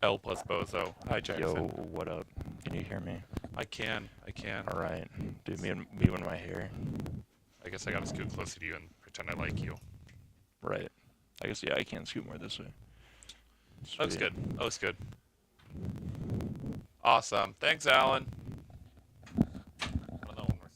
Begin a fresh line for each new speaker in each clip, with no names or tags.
L plus Bozo. Hi,
Yo,
Jackson.
what up? Can you hear me?
I can. I can.
Alright. Dude, me and my hair.
I guess I gotta scoot closer to you and pretend I like you.
Right. I guess, yeah, I can scoot more this way.
Looks
Sweet.
good. Looks good. Awesome. Thanks, Alan. I don't know when we're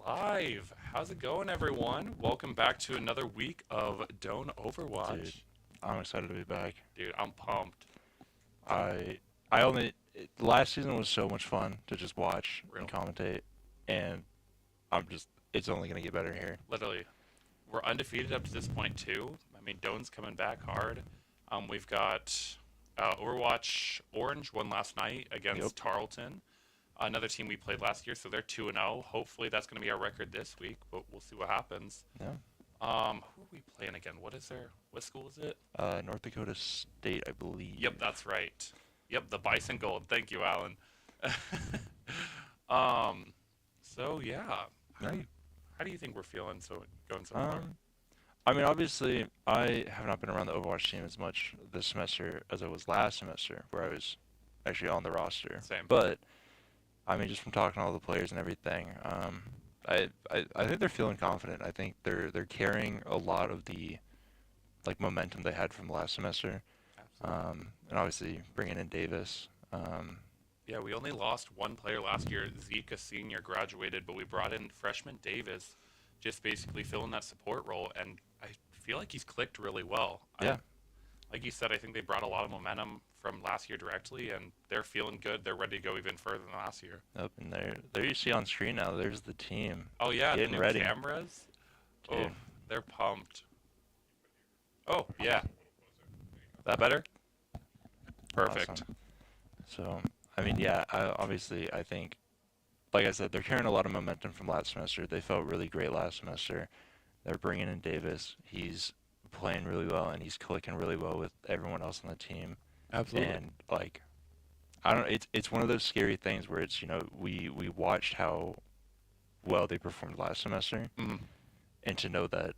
live. How's it going, everyone? Welcome back to another week of Don't Overwatch.
Dude, I'm excited to be back.
Dude, I'm pumped.
Last season was so much fun to just watch
Real.
and commentate, and it's only gonna get better here.
Literally, we're undefeated up to this point too. I mean, Doan's coming back hard. We've got Overwatch Orange won last night against Tarleton, another team we played last year, so they're 2-0. Hopefully that's going to be our record this week, but we'll see what happens.
Yeah.
Who are we playing again? What school is it?
North Dakota State, I believe.
Yep, that's right. Yep, the Bison Gold. Thank you, Alan. So yeah, how do you think we're feeling going so far?
I mean, obviously, I have not been around the Overwatch team as much this semester as I was last semester, where I was actually on the roster.
Same.
But I mean, just from talking to all the players and everything, I think they're feeling confident. I think they're carrying a lot of the momentum they had from last semester.
Absolutely.
And obviously bringing in Davis.
Yeah, we only lost one player last year. Zeke, a senior, graduated, but we brought in freshman Davis, just basically filling that support role, and I feel like he's clicked really well.
Yeah.
Like you said, I think they brought a lot of momentum from last year directly, and they're feeling good. They're ready to go even further than last year.
Yep, and there you see on screen now. There's the team.
Oh yeah,
Getting
the new
ready.
cameras.
Dude.
Oh, they're pumped. Oh yeah, that better? Perfect.
Awesome. So, I mean, yeah, obviously, I think, like I said, they're carrying a lot of momentum from last semester. They felt really great last semester. They're bringing in Davis. He's playing really well, and he's clicking really well with everyone else on the team.
Absolutely.
And, I don't. It's one of those scary things where it's, we watched how well they performed last semester, and to know that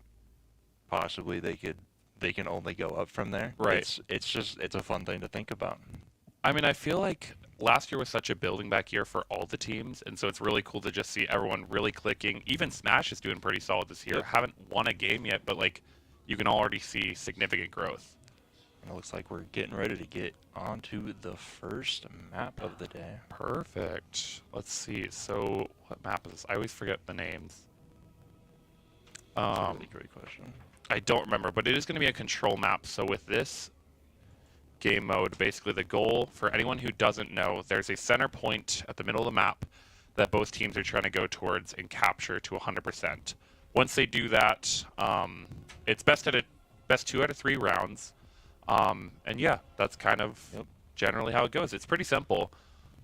possibly they can only go up from there.
Right.
It's a fun thing to think about.
I mean, I feel like last year was such a building back year for all the teams, and so it's really cool to just see everyone really clicking. Even Smash is doing pretty solid this year.
Yep.
Haven't won a game yet, but you can already see significant growth.
And it looks like we're getting ready to get onto the first map of the day.
Perfect. Let's see. So, what map is this? I always forget the names.
That's a really great question.
I don't remember, but it is going to be a control map. So with this game mode, basically the goal, for anyone who doesn't know, there's a center point at the middle of the map that both teams are trying to go towards and capture to 100%. Once they do that, it's best 2 out of 3 rounds. And yeah, that's kind of generally how it goes. It's pretty simple,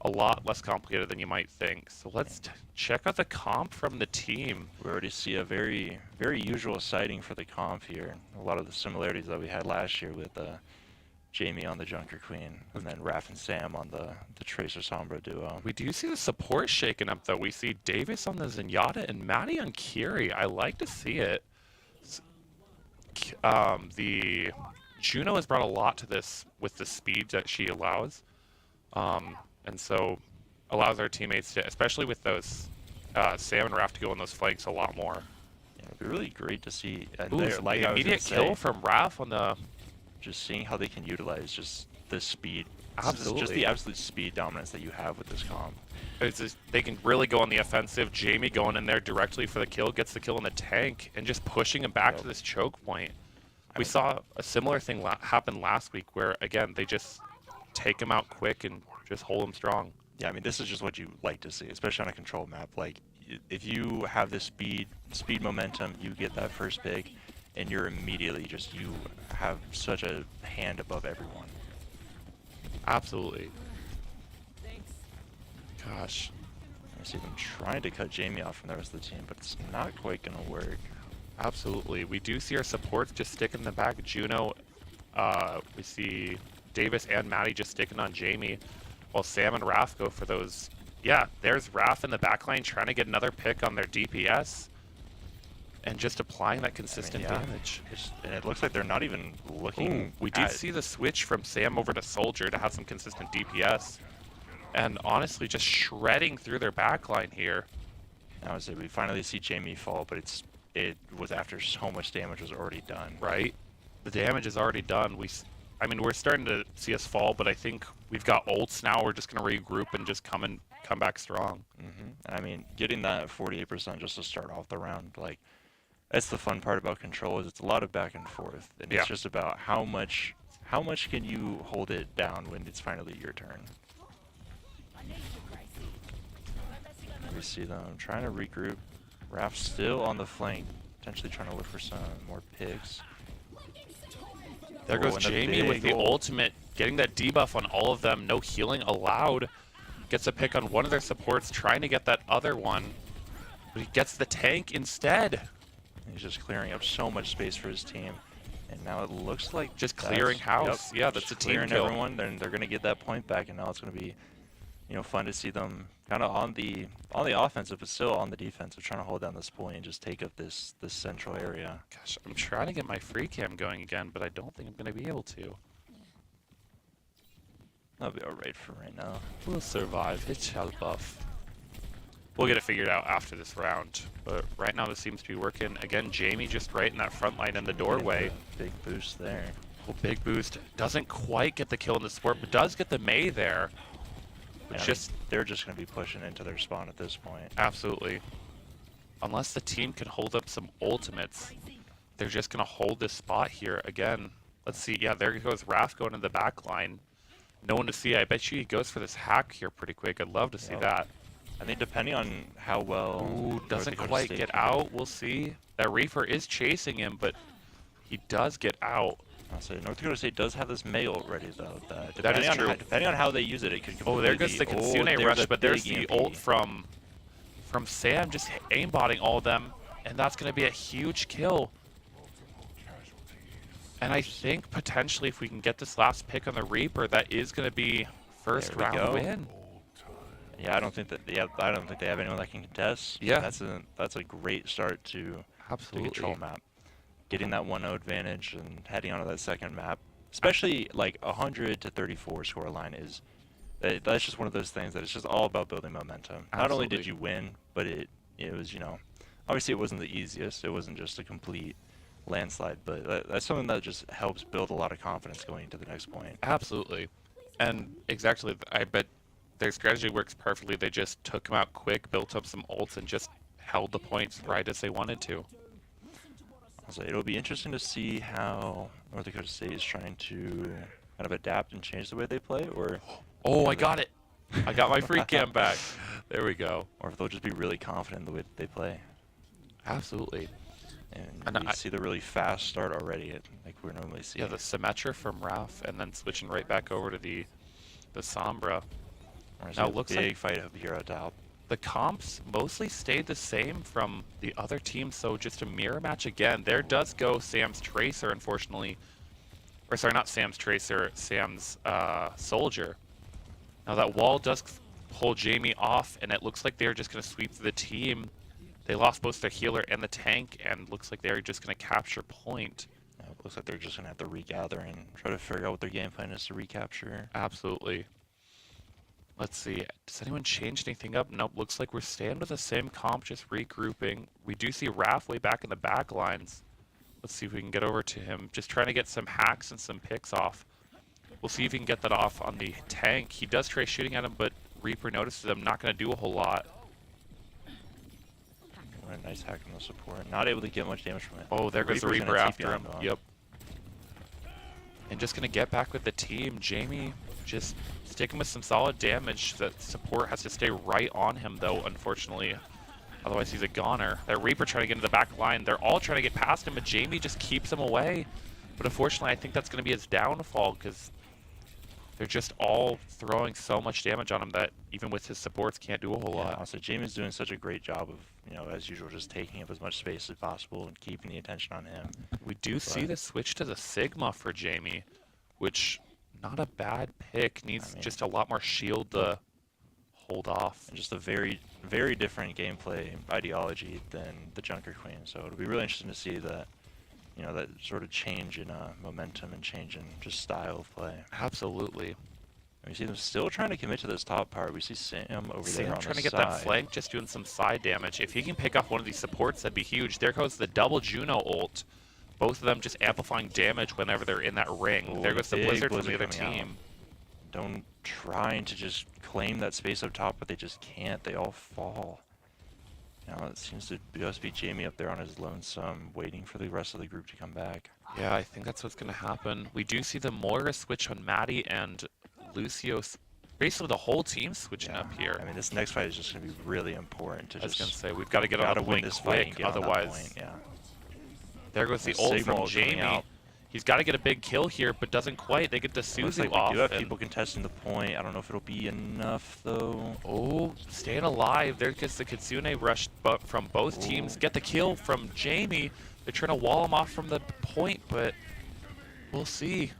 a lot less complicated than you might think. So let's check out the comp from the team.
We already see a very, very usual sighting for the comp here. A lot of the similarities that we had last year with Jamie on the Junker Queen, and then Raph and Sam on the Tracer Sombra duo.
We do see the support shaking up, though. We see Davis on the Zenyatta and Maddie on Kiri. I like to see it. The Juno has brought a lot to this with the speed that she allows. And so allows our teammates to, especially with those Sam and Raph, to go on those flanks a lot more.
Yeah, it'd be really great to see. And
Ooh,
the
immediate kill from Raph on the...
Just seeing how they can utilize just the speed.
Absolutely.
Just the absolute speed dominance that you have with this comp.
They can really go on the offensive. Jamie going in there directly for the kill, gets the kill in the tank, and just pushing him back to this choke point. We saw a similar thing happen last week where, again, they just take him out quick and just hold him strong.
Yeah, I mean, this is just what you like to see, especially on a control map. If you have this speed momentum, you get that first pick, and you're immediately you have such a hand above everyone.
Absolutely. Gosh.
I see them trying to cut Jamie off from the rest of the team, but it's not quite going to work.
Absolutely. We do see our supports just sticking in the back. Juno, we see Davis and Maddie just sticking on Jamie, while Sam and Raph go for those. Yeah, there's Raph in the backline trying to get another pick on their DPS. And just applying that consistent damage.
And it looks like they're not even looking.
Ooh, we did see the switch from Sam over to Soldier to have some consistent DPS. And honestly, just shredding through their backline here.
I would say we finally see Jamie fall, but it was after so much damage was already done.
Right? The damage is already done. I mean, we're starting to see us fall, but I think we've got ults now. We're just going to regroup and just come back strong.
I mean, getting that 48% just to start off the round, like, that's the fun part about Control, is it's a lot of back and forth, and it's just about how much can you hold it down when it's finally your turn. We see them trying to regroup. Raph still on the flank, potentially trying to look for some more picks.
There goes Jamie with the ultimate, getting that debuff on all of them. No healing allowed. Gets a pick on one of their supports, trying to get that other one. But he gets the tank instead.
He's just clearing up so much space for his team. And now it looks like
just clearing house. Yeah, that's a team kill.
Everyone, then they're going to get that point back, and now it's going to be, you know, fun to see them kind of on the offensive, but still on the defensive, trying to hold down this point and just take up this central area.
Gosh, I'm trying to get my free cam going again, but I don't think I'm going to be able to.
That'll be alright for right now.
We'll survive. Hit shell buff. We'll get it figured out after this round, but right now this seems to be working. Again, Jamie just right in that front line in the doorway.
Big boost there.
Oh, big boost. Doesn't quite get the kill in the support, but does get the Mei there.
It's just they're just going to be pushing into their spawn at this point.
Absolutely. Unless the team can hold up some ultimates, they're just going to hold this spot here again. Let's see. Yeah, there goes Raph going in the back line. No one to see. I bet you he goes for this hack here pretty quick. I'd love to see that.
I think depending on how well...
Ooh, doesn't quite get out. We'll see. That Reaper is chasing him, but he does get out.
I'll say North Dakota State does have this Mei ult ready, though.
That is true.
Depending on how they use it, it could completely...
Oh, there goes the Kitsune rush, but there's the ult from Sam just aimbotting all of them, and that's going to be a huge kill. And I think potentially if we can get this last pick on the Reaper, that is going to be first round win.
Yeah, I don't think they have anyone that can contest.
Yeah,
that's a great start to the Control map. Getting that 1-0 advantage and heading onto that second map, especially like 100 to 34 scoreline is that's just one of those things that it's just all about building momentum.
Absolutely.
Not only did you win, but it was, you know, obviously it wasn't the easiest. It wasn't just a complete landslide, but that's something that just helps build a lot of confidence going into the next point.
Absolutely. And exactly, I bet their strategy works perfectly. They just took him out quick, built up some ults, and just held the points right as they wanted to.
So it'll be interesting to see how North Dakota State is trying to kind of adapt and change the way they play, or...
Oh, I got it! I got my free cam back. There we go.
Or if they'll just be really confident in the way that they play.
Absolutely.
And you see the really fast start already, like we're normally seeing.
Yeah, the Symmetra from Raph, and then switching right back over to the Sombra.
Now it looks like a big fight up here at top.
The comps mostly stayed the same from the other team, so just a mirror match again. There does go Sam's Tracer, unfortunately. Or sorry, not Sam's Tracer, Sam's Soldier. Now that wall does pull Jamie off, and it looks like they're just going to sweep the team. They lost both their healer and the tank, and looks like they're just going to capture point.
Yeah, it looks like they're just going to have to regather and try to figure out what their game plan is to recapture.
Absolutely. Let's see. Does anyone change anything up? Nope. Looks like we're staying with the same comp, just regrouping. We do see Raph way back in the back lines. Let's see if we can get over to him. Just trying to get some hacks and some picks off. We'll see if he can get that off on the tank. He does try shooting at him, but Reaper notices him. Not going to do a whole lot.
A nice hack on the support. Not able to get much damage from it.
Oh, there goes the Reaper after him. Yep. And just going to get back with the team. Jamie just sticking with some solid damage. That support has to stay right on him, though, unfortunately. Otherwise, he's a goner. That Reaper trying to get into the back line. They're all trying to get past him, but Jamie just keeps him away. But unfortunately, I think that's going to be his downfall, because they're just all throwing so much damage on him that even with his supports can't do a whole lot.
Also, Jamie's doing such a great job of, you know, as usual, just taking up as much space as possible and keeping the attention on him.
We do see the switch to the Sigma for Jamie, which not a bad pick. Needs just a lot more shield to hold off.
And just a very, very different gameplay ideology than the Junker Queen. So it'll be really interesting to see that, you know, that sort of change in momentum and change in just style of play.
Absolutely.
We see them still trying to commit to this top part. We see Sam over there on the
trying to
side.
get that flank, just doing some side damage. If he can pick off one of these supports, that'd be huge. There goes the double Juno ult. Both of them just amplifying damage whenever they're in that ring.
Ooh,
there goes the Blizzard from the other
team.
team.
Don't trying to just claim that space up top, but they just can't. They all fall. Now it seems to just be Jamie up there on his lonesome, waiting for the rest of the group to come back.
Yeah, I think that's what's going to happen. We do see the Moira switch on Maddie and Lucio. Basically, the whole team switching up here.
I mean, this next fight is just going to be really important.
I was going to say, we've got to get on the point quick, otherwise.
Yeah.
There goes the ult from Jamie. He's got to get a big kill here, but doesn't quite. They get the Suzu off.
We do have people contesting the point. I don't know if it'll be enough, though.
Oh, staying alive. There gets the Kitsune rush from both teams. Get the kill from Jamie. They're trying to wall him off from the point, but we'll see.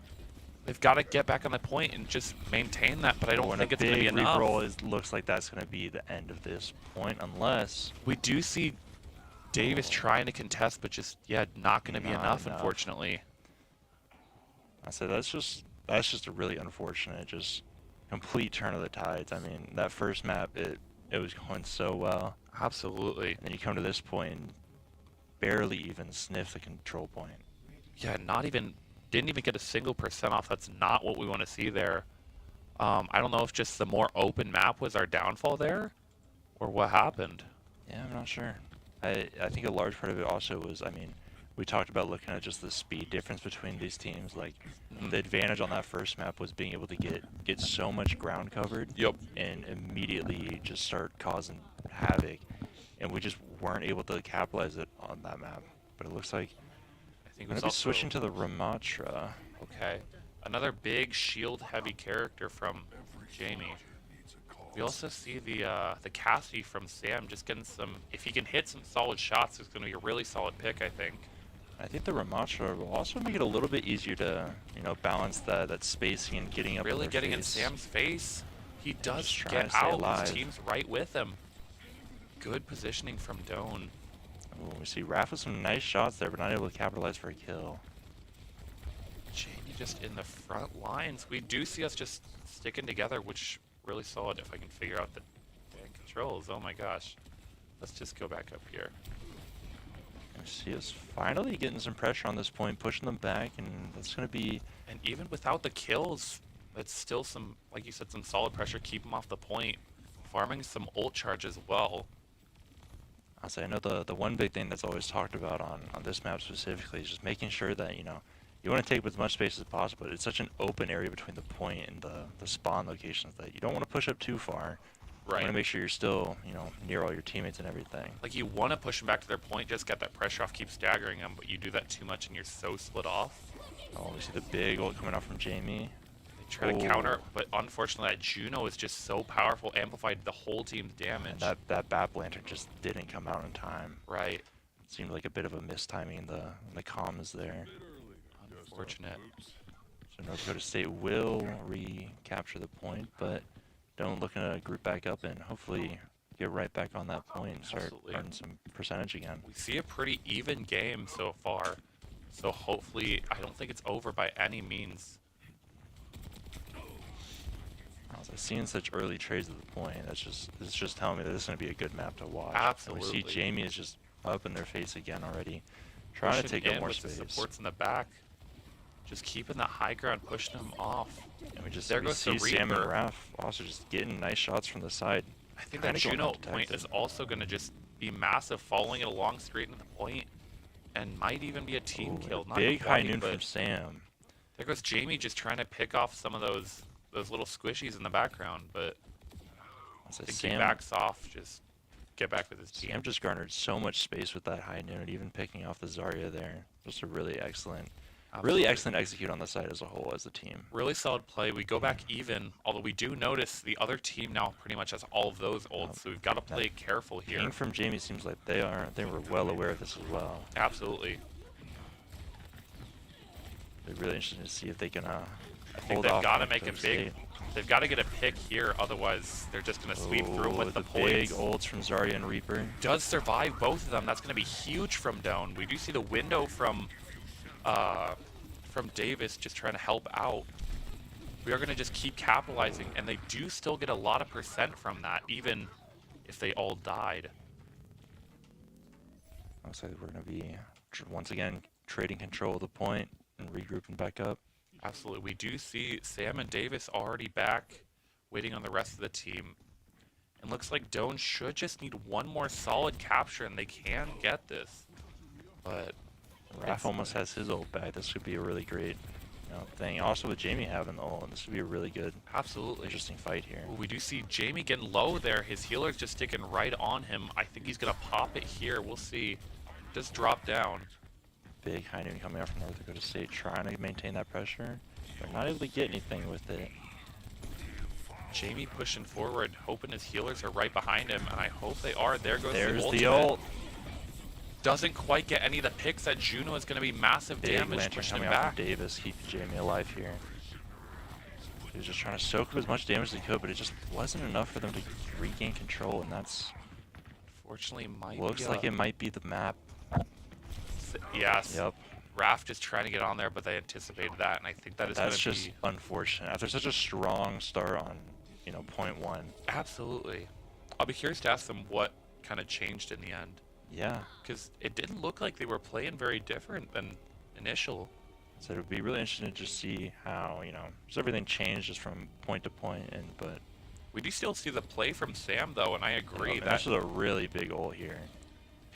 They've got to get back on the point and just maintain that, but I don't think it's going to be enough.
Reroll looks like that's going to be the end of this point, unless...
We do see Davis trying to contest, but just, yeah, not going to be enough, unfortunately.
I said that's just a really unfortunate, just complete turn of the tides. I mean, that first map, it was going so well.
Absolutely.
And then you come to this point and barely even sniff the control point.
Yeah, didn't even get a single % off. That's not what we want to see there. I don't know if just the more open map was our downfall there, or what happened.
Yeah, I'm not sure. I think a large part of it also was, I mean, we talked about looking at just the speed difference between these teams. Like, the advantage on that first map was being able to get so much ground covered.
Yep.
And immediately just start causing havoc. And we just weren't able to capitalize it on that map. But it looks like
I think
we're going to be switching to the Ramatra.
Okay. Another big shield-heavy character from Jamie. We also see the Cassie from Sam just getting some... If he can hit some solid shots, it's going to be a really solid pick, I think.
I think the Ramatra will also make it a little bit easier to, balance that spacing and getting up.
Really getting in Sam's face. He does get out. His team's right with him. Good positioning from Doan.
Oh, we see Raph with some nice shots there, but not able to capitalize for a kill.
Jamie just in the front lines. We do see us just sticking together, which really solid if I can figure out the controls. Oh my gosh. Let's just go back up here.
We see us finally getting some pressure on this point, pushing them back, and that's going to be...
And even without the kills, it's still some, like you said, some solid pressure. Keep them off the point. Farming some ult charge as well.
I'll say, I know the one big thing that's always talked about on this map specifically is just making sure that, you want to take up as much space as possible. It's such an open area between the point and the spawn locations that you don't want to push up too far.
Right.
You want to make sure you're still, near all your teammates and everything.
Like, you want to push them back to their point, just get that pressure off, keep staggering them, but you do that too much and you're so split off.
Oh, we see the big ult coming off from Jamie.
They try to counter, but unfortunately that Juno is just so powerful, amplified the whole team's damage.
And that BAP lantern just didn't come out in time.
Right.
It seemed like a bit of a mistiming in the comms there.
Unfortunate.
So North Dakota State will recapture the point, but don't looking to group back up and hopefully get right back on that point and start earning some percentage again.
We see a pretty even game so far, so hopefully, I don't think it's over by any means.
I was seeing such early trades at the point. It's just telling me that this is going to be a good map to watch.
Absolutely.
And we see Jamie is just up in their face again already, trying to take up more space.
The supports in the back, just keeping that high ground, pushing them off.
And we see Sam and Raph also just getting nice shots from the side.
I think that Juno point is also going to just be massive, following it along straight into the point, and might even be a team kill. Not
big high noon from Sam.
There goes Jamie just trying to pick off some of those little squishies in the background, but I think he backs off, just get back with his team.
Sam just garnered so much space with that high noon, and even picking off the Zarya there. Just a really excellent execute on the side as a whole as a team.
Really solid play. We go back even, although we do notice the other team now pretty much has all of those ults, so we've got to play careful here.
Ping from Jamie seems like they were well aware of this as well.
Absolutely.
They're really interested to see if they can
I think they've got to make a big... They've got to get a pick here, otherwise they're just going to sweep through with the points.
Big ults from Zarya and Reaper.
Does survive both of them. That's going to be huge from Doan. We do see the window from Davis just trying to help out. We are going to just keep capitalizing, and they do still get a lot of percent from that, even if they all died.
Looks like we're going to be, once again, trading control of the point and regrouping back up.
Absolutely. We do see Sam and Davis already back, waiting on the rest of the team. And looks like Doan should just need one more solid capture, and they can get this. But
Raph almost has his ult back. This could be a really great thing. Also with Jamie having the ult, this would be a really good,
absolutely
interesting fight here.
Ooh, we do see Jamie getting low there. His healer's just sticking right on him. I think he's going to pop it here. We'll see. Just drop down.
Big high noon coming out from North Dakota State, trying to maintain that pressure. They're not able to get anything with it.
Jamie pushing forward, hoping his healers are right behind him, and I hope they are. There's
the ult.
Doesn't quite get any of the picks that Juno is going to be massive
Big
damage,
lantern
pushing him
coming out
back.
from Davis, keeping Jamie alive here. He was just trying to soak up as much damage as he could, but it just wasn't enough for them to regain control, and that's...
Fortunately,
looks like it might be the map.
Yes.
Yep.
Raph just trying to get on there, but they anticipated that, and I think that is going to be...
That's just unfortunate. After such a strong start on, point one.
Absolutely. I'll be curious to ask them what kind of changed in the end.
Yeah.
Because it didn't look like they were playing very different than initial.
So it would be really interesting to just see how, just everything changed just from point to point, but...
We do still see the play from Sam, though, and I agree
that... This is a really big ult here.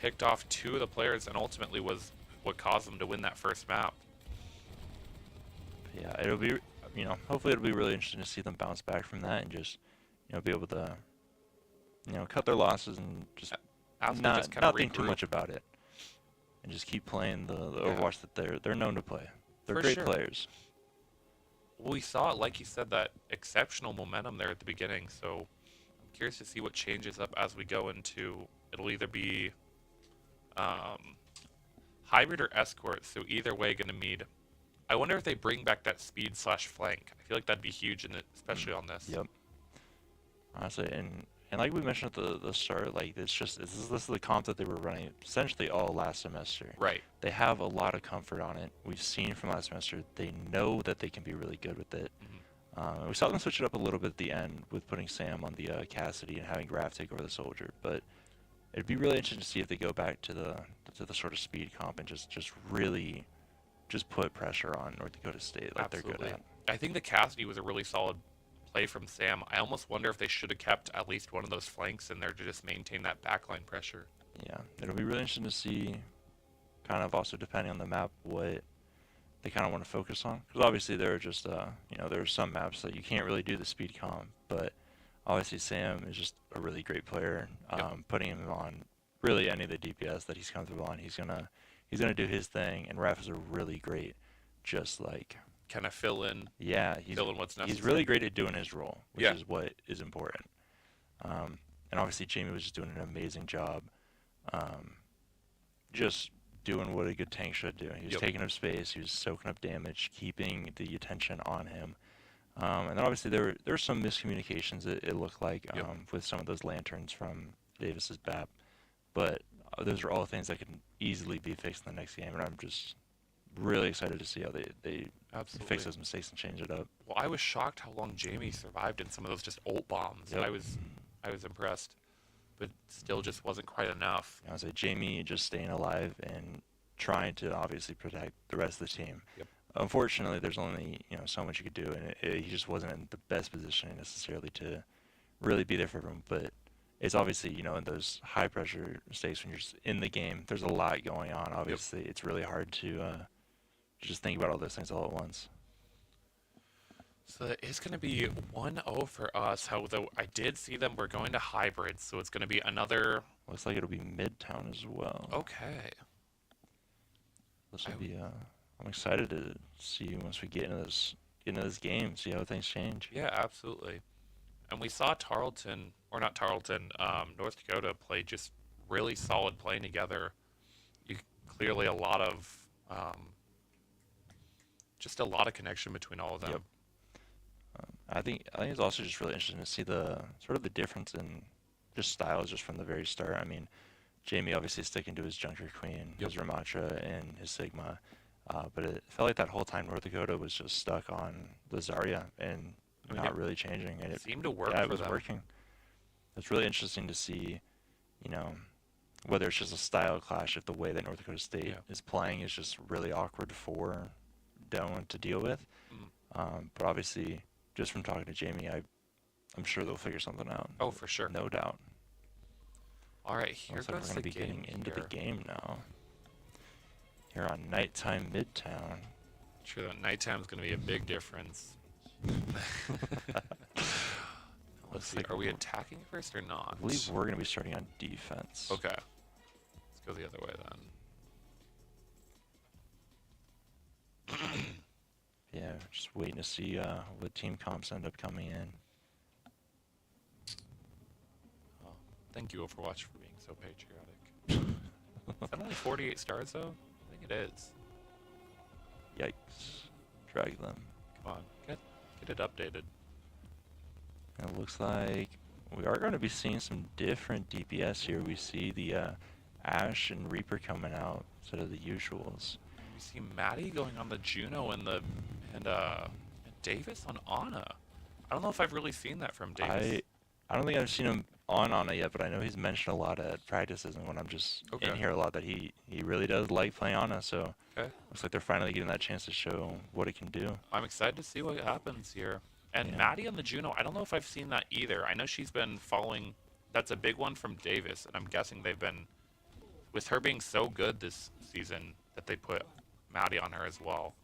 Picked off 2 of the players and ultimately was what caused them to win that first map.
Yeah, it'll be, hopefully it'll be really interesting to see them bounce back from that and just, be able to, cut their losses and just not think too much about it. And just keep playing the Overwatch that they're known to play. They're great players.
Well, we saw, like you said, that exceptional momentum there at the beginning, so I'm curious to see what changes up as we go into, it'll either be hybrid or escort, so either way going to meet. I wonder if they bring back that speed / flank. I feel like that'd be huge, especially on this.
Yep. Honestly, and like we mentioned at the start, like this is the comp that they were running essentially all last semester.
Right.
They have a lot of comfort on it. We've seen from last semester, they know that they can be really good with it. We saw them switch it up a little bit at the end with putting Sam on the Cassidy and having Graf take over the Soldier, but it'd be really interesting to see if they go back to the sort of speed comp and just really just put pressure on North Dakota State like they're good at.
I think the Cassidy was a really solid play from Sam. I almost wonder if they should have kept at least one of those flanks in there to just maintain that backline pressure.
Yeah, it'll be really interesting to see, kind of also depending on the map, what they kind of want to focus on. Because obviously there are just, there are some maps that you can't really do the speed comp, but obviously Sam is just a really great player. Putting him on really any of the DPS that he's comfortable on, he's gonna do his thing. And Raph is a really great, just like
kind of fill in.
Yeah,
fill in what's necessary.
He's really great at doing his role, which is what is important. And obviously Jamie was just doing an amazing job, just doing what a good tank should do. He was taking up space, he was soaking up damage, keeping the attention on him. And then obviously there were some miscommunications, it looked like, with some of those lanterns from Davis's BAP. But those are all things that can easily be fixed in the next game, and I'm just really excited to see how they fix those mistakes and change it up.
Well, I was shocked how long Jamie survived in some of those just ult bombs. I was impressed, but still just wasn't quite enough.
I would say Jamie just staying alive and trying to obviously protect the rest of the team. Unfortunately, there's only so much you could do, and he just wasn't in the best position necessarily to really be there for everyone. But it's obviously in those high pressure stakes when you're just in the game, there's a lot going on. Obviously, it's really hard to just think about all those things all at once.
So it is going to be 1-0 for us. Though I did see them. We're going to hybrid, so it's going to be another.
Looks like it'll be Midtown as well.
Okay.
This will be. I'm excited to see once we get into this game, see how things change.
Yeah, absolutely. And we saw North Dakota play just really solid playing together. Clearly a lot of just a lot of connection between all of them.
I think it's also just really interesting to see the sort of the difference in just styles just from the very start. I mean, Jamie obviously sticking to his Junker Queen, his Ramatra, and his Sigma, but it felt like that whole time North Dakota was just stuck on the Zarya and not really changing. And
it seemed to work.
Yeah,
for
it was
them.
working. It's really interesting to see, whether it's just a style clash, if the way that North Dakota State is playing is just really awkward for Doan to deal with.
Mm.
But obviously, just from talking to Jamie, I'm sure they'll figure something out.
Oh, for sure.
No doubt.
All right, here
Looks like
goes
we're
the
going to be
game
getting into
here.
the game now. Here on Nighttime Midtown.
Sure, that nighttime is going to be a big difference. Let's see,
like
are we attacking first or not?
I believe we're going to be starting on defense.
Okay. Let's go the other way then.
Yeah, just waiting to see what team comps end up coming in.
Oh, thank you, Overwatch, for being so patriotic. Is that only 48 stars, though? I think it is.
Yikes. Drag them.
Come on, get it updated.
And it looks like we are going to be seeing some different DPS here. We see the Ashe and Reaper coming out instead of the usuals.
We see Maddie going on the Juno and Davis on Ana. I don't know if I've really seen that from Davis.
I don't think I've seen him on Ana yet, but I know he's mentioned a lot at practices and when I'm just in here a lot that he really does like playing Ana, so looks like they're finally getting that chance to show what it can do.
I'm excited to see what happens here. And Maddie on the Juno, I don't know if I've seen that either. I know she's been following, that's a big one from Davis, and I'm guessing they've been, with her being so good this season, that they put Maddie on her as well.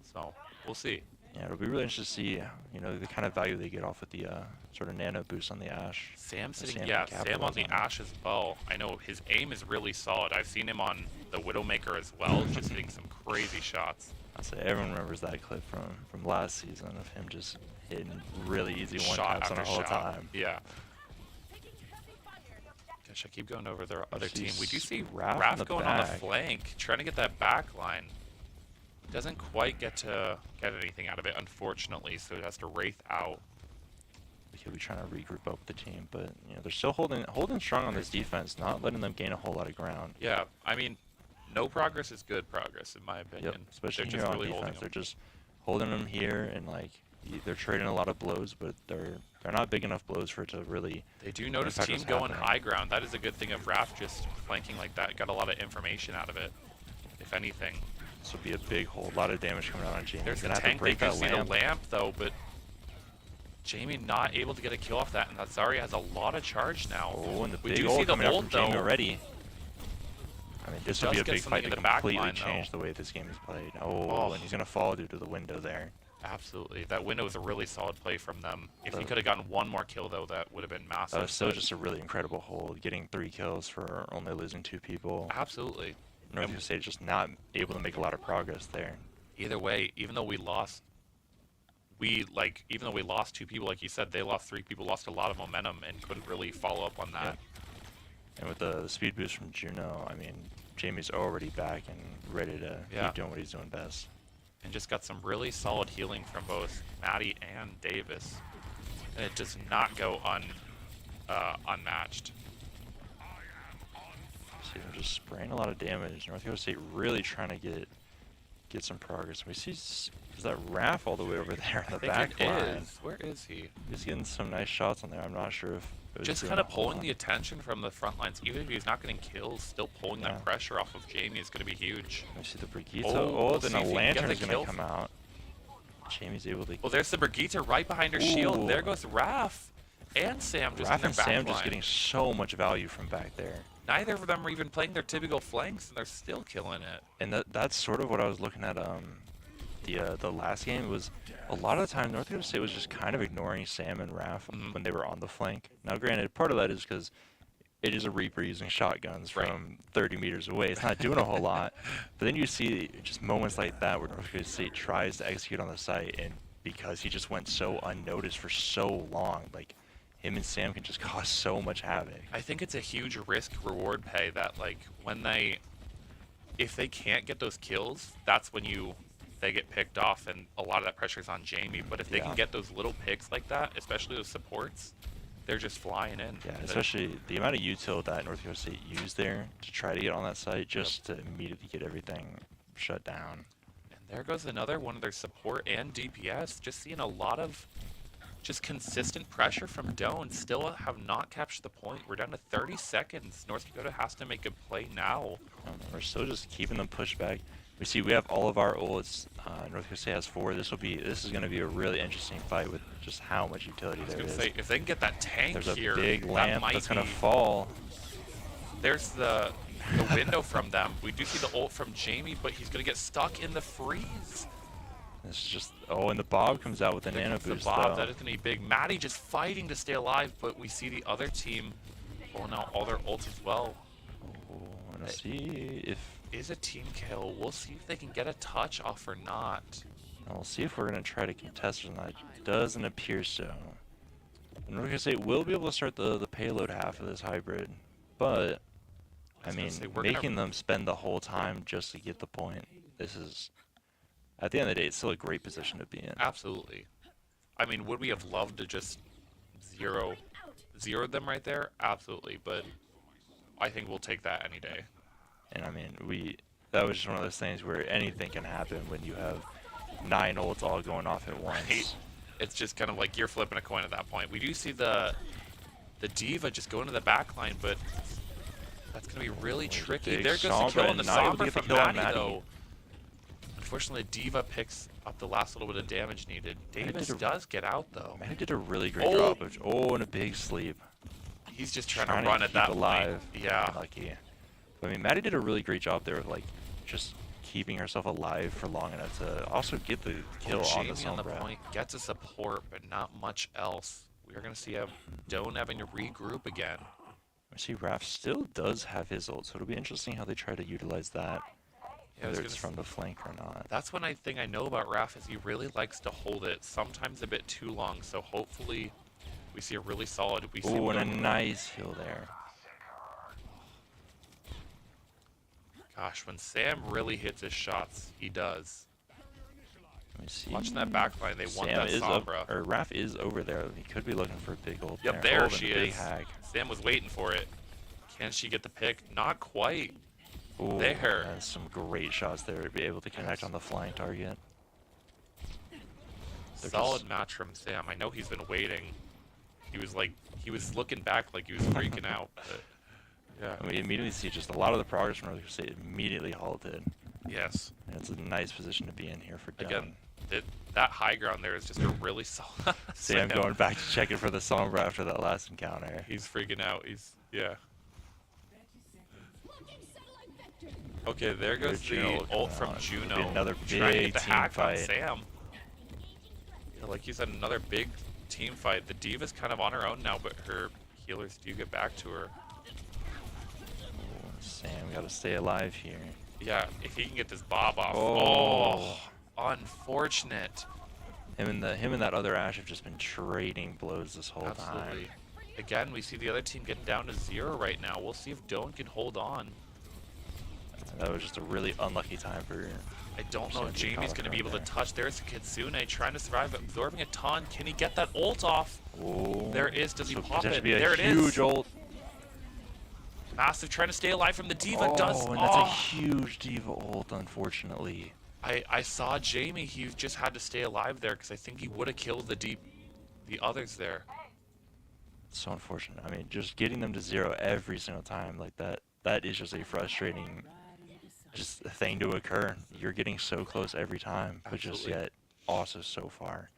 So, we'll see.
Yeah, it'll be really interesting to see, the kind of value they get off with the sort of nano boost on the Ashe.
Sam on the Ashe as well. I know his aim is really solid. I've seen him on the Widowmaker as well, just hitting some crazy shots.
I'd say everyone remembers that clip from last season of him just hitting really easy one-taps on the whole time.
Yeah. Gosh, I keep going over their other team. We do see
Raph
going on the flank, trying to get that back line. Doesn't quite get anything out of it, unfortunately, so it has to Wraith out.
He'll be trying to regroup up with the team, but they're still holding strong on this defense, not letting them gain a whole lot of ground.
Yeah, I mean, no progress is good progress, in my opinion.
Yep, especially here on defense. They're just holding them here, and they're trading a lot of blows, but they're not big enough blows for it to really.
They do notice team going high ground. That is a good thing of Raph just flanking like that. Got a lot of information out of it, if anything.
This will be a big hold. A lot of damage coming out on Jamie.
There's the tank. They do see the lamp though, but Jamie not able to get a kill off that, and Nazari has a lot of charge now.
Oh, and the big ult coming out from Jamie already. I mean, this would be a big fight to completely change the way this game is played. Oh, and he's going to fall due to the window there.
Absolutely. That window was a really solid play from them. If he could have gotten one more kill, though, that would have been massive.
That was still just a really incredible hold, getting 3 kills for only losing 2 people.
Absolutely.
North Dakota State just not able to make a lot of progress there.
Either way, even though we lost 2 people, like you said, they lost 3 people, lost a lot of momentum, and couldn't really follow up on that.
Yeah. And with the speed boost from Juno, I mean, Jamie's already back and ready to keep doing what he's doing best.
And just got some really solid healing from both Maddie and Davis. And it does not go unmatched.
See, they're just spraying a lot of damage. North Dakota State really trying to get some progress. We see is that Raph all the way over there in the back line.
Where is he?
He's getting some nice shots on there. I'm not sure if it was
just kind of pulling the attention from the front lines. Even if he's not getting kills, still pulling that pressure off of Jamie is going to be huge.
I see the Brigitte. Oh, then a lantern is going to come out. Jamie's able to.
Well, there's the Brigitte right behind her shield. There goes Raph and Sam just in their back line.
Just getting so much value from back there.
Neither of them are even playing their typical flanks, and they're still killing it.
And that's sort of what I was looking at. The last game was a lot of the time North Dakota State was just kind of ignoring Sam and Raph when they were on the flank. Now, granted, part of that is because it is a Reaper using shotguns from 30 meters away. It's not doing a whole lot. But then you see just moments like that where North Dakota State tries to execute on the site, and because he just went so unnoticed for so long, like him and Sam can just cause so much havoc.
I think it's a huge risk-reward pay that, like, if they can't get those kills, that's when they get picked off, and a lot of that pressure is on Jamie. But if they can get those little picks like that, especially those supports, they're just flying in.
Yeah, especially the amount of util that North Dakota State used there to try to get on that site just to immediately get everything shut down.
And there goes another one of their support and DPS. Just seeing a lot of just consistent pressure from Doan. Still have not captured the point. We're down to 30 seconds. North Dakota has to make a play now.
We're still just keeping them pushed back. We see we have all of our ults. North Korea has 4. This is going to be a really interesting fight with just how much utility
I was
there
gonna
is.
say, if they can get that tank
There's a
here,
big
that
lamp
might
that's going to
be-
fall.
There's the window from them. We do see the ult from Jamie, but he's gonna get stuck in the freeze.
This is just and the Bob comes out with a
There
nano
comes the
boost
Bob.
though.
That is gonna be big. Maddie just fighting to stay alive, but we see the other team pulling out all their ults as well.
Oh, let's see if
Is a team kill. We'll see if they can get a touch off or not.
we'll see if we're going to try to contest or not. It doesn't appear so. And we're going to say we'll be able to start the payload half of this hybrid, but I mean, making them spend the whole time just to get the point. This is, at the end of the day, it's still a great position to be in.
Absolutely. I mean, would we have loved to just zero them right there? Absolutely, but I think we'll take that any day.
And I mean, that was just one of those things where anything can happen when you have 9 ults all going off at once.
Right? It's just kind of like you're flipping a coin at that point. We do see the D.Va just going to the back line, but that's going to be really tricky. There goes the kill on the Sombra from Maddie, though. Unfortunately, D.Va picks up the last little bit of damage needed. Davis does get out, though.
Maddie did a really great drop of, and a big sleep.
He's just trying to run at that
alive.
Point. Yeah.
Lucky. But, I mean, Maddie did a really great job there of, like, just keeping herself alive for long enough to also get the kill on the Sombra.
On the point gets a support, but not much else. We are going to see Doan having to regroup again.
I see Raph still does have his ult, so it'll be interesting how they try to utilize that.
Yeah,
whether it's from the flank or not.
That's one thing I know about Raph is he really likes to hold it, sometimes a bit too long, so hopefully we see a really solid...
Oh, and a nice heal there.
Gosh, when Sam really hits his shots, he does.
Let me see.
Watching that backline, they want that Sombra.
Or Raph is over there. He could be looking for a big ult
there. Yep, there she is. Sam was waiting for it. Can she get the pick? Not quite.
Ooh,
there.
That's some great shots there to be able to connect on the flying target.
Solid match from Sam. I know he's been waiting. He was looking back like he was freaking out. But, yeah.
And we immediately see just a lot of the progress from North State immediately halted.
Yes.
And it's a nice position to be in here for Down.
Again, that high ground there is just a really solid.
Sam going back to checking for the Sombra after that last encounter.
He's freaking out. Yeah. Okay, there goes the ult from Juno.
Another
big
team fight.
On Sam. Yeah, like you said, another big team fight. The D.Va's kind of on her own now, but her healers do get back to her.
Oh, Sam got to stay alive here.
Yeah, if he can get this Bob off. Oh, unfortunate.
Him and that other Ashe have just been trading blows this whole time.
Again, we see the other team getting down to 0 right now. We'll see if Doan can hold on.
That was just a really unlucky time for...
I don't know if Jamie's going to be able to touch. There's Kitsune trying to survive, absorbing a ton. Can he get that ult off?
Oh,
there it is. Does he pop it?
There it is. Huge ult.
Massive trying to stay alive from the D.Va.
And that's a huge D.Va ult, unfortunately.
I saw Jamie. He just had to stay alive there because I think he would have killed the others there.
So unfortunate. I mean, just getting them to 0 every single time like that is just a frustrating thing to occur. You're getting so close every time, but just yet also so far.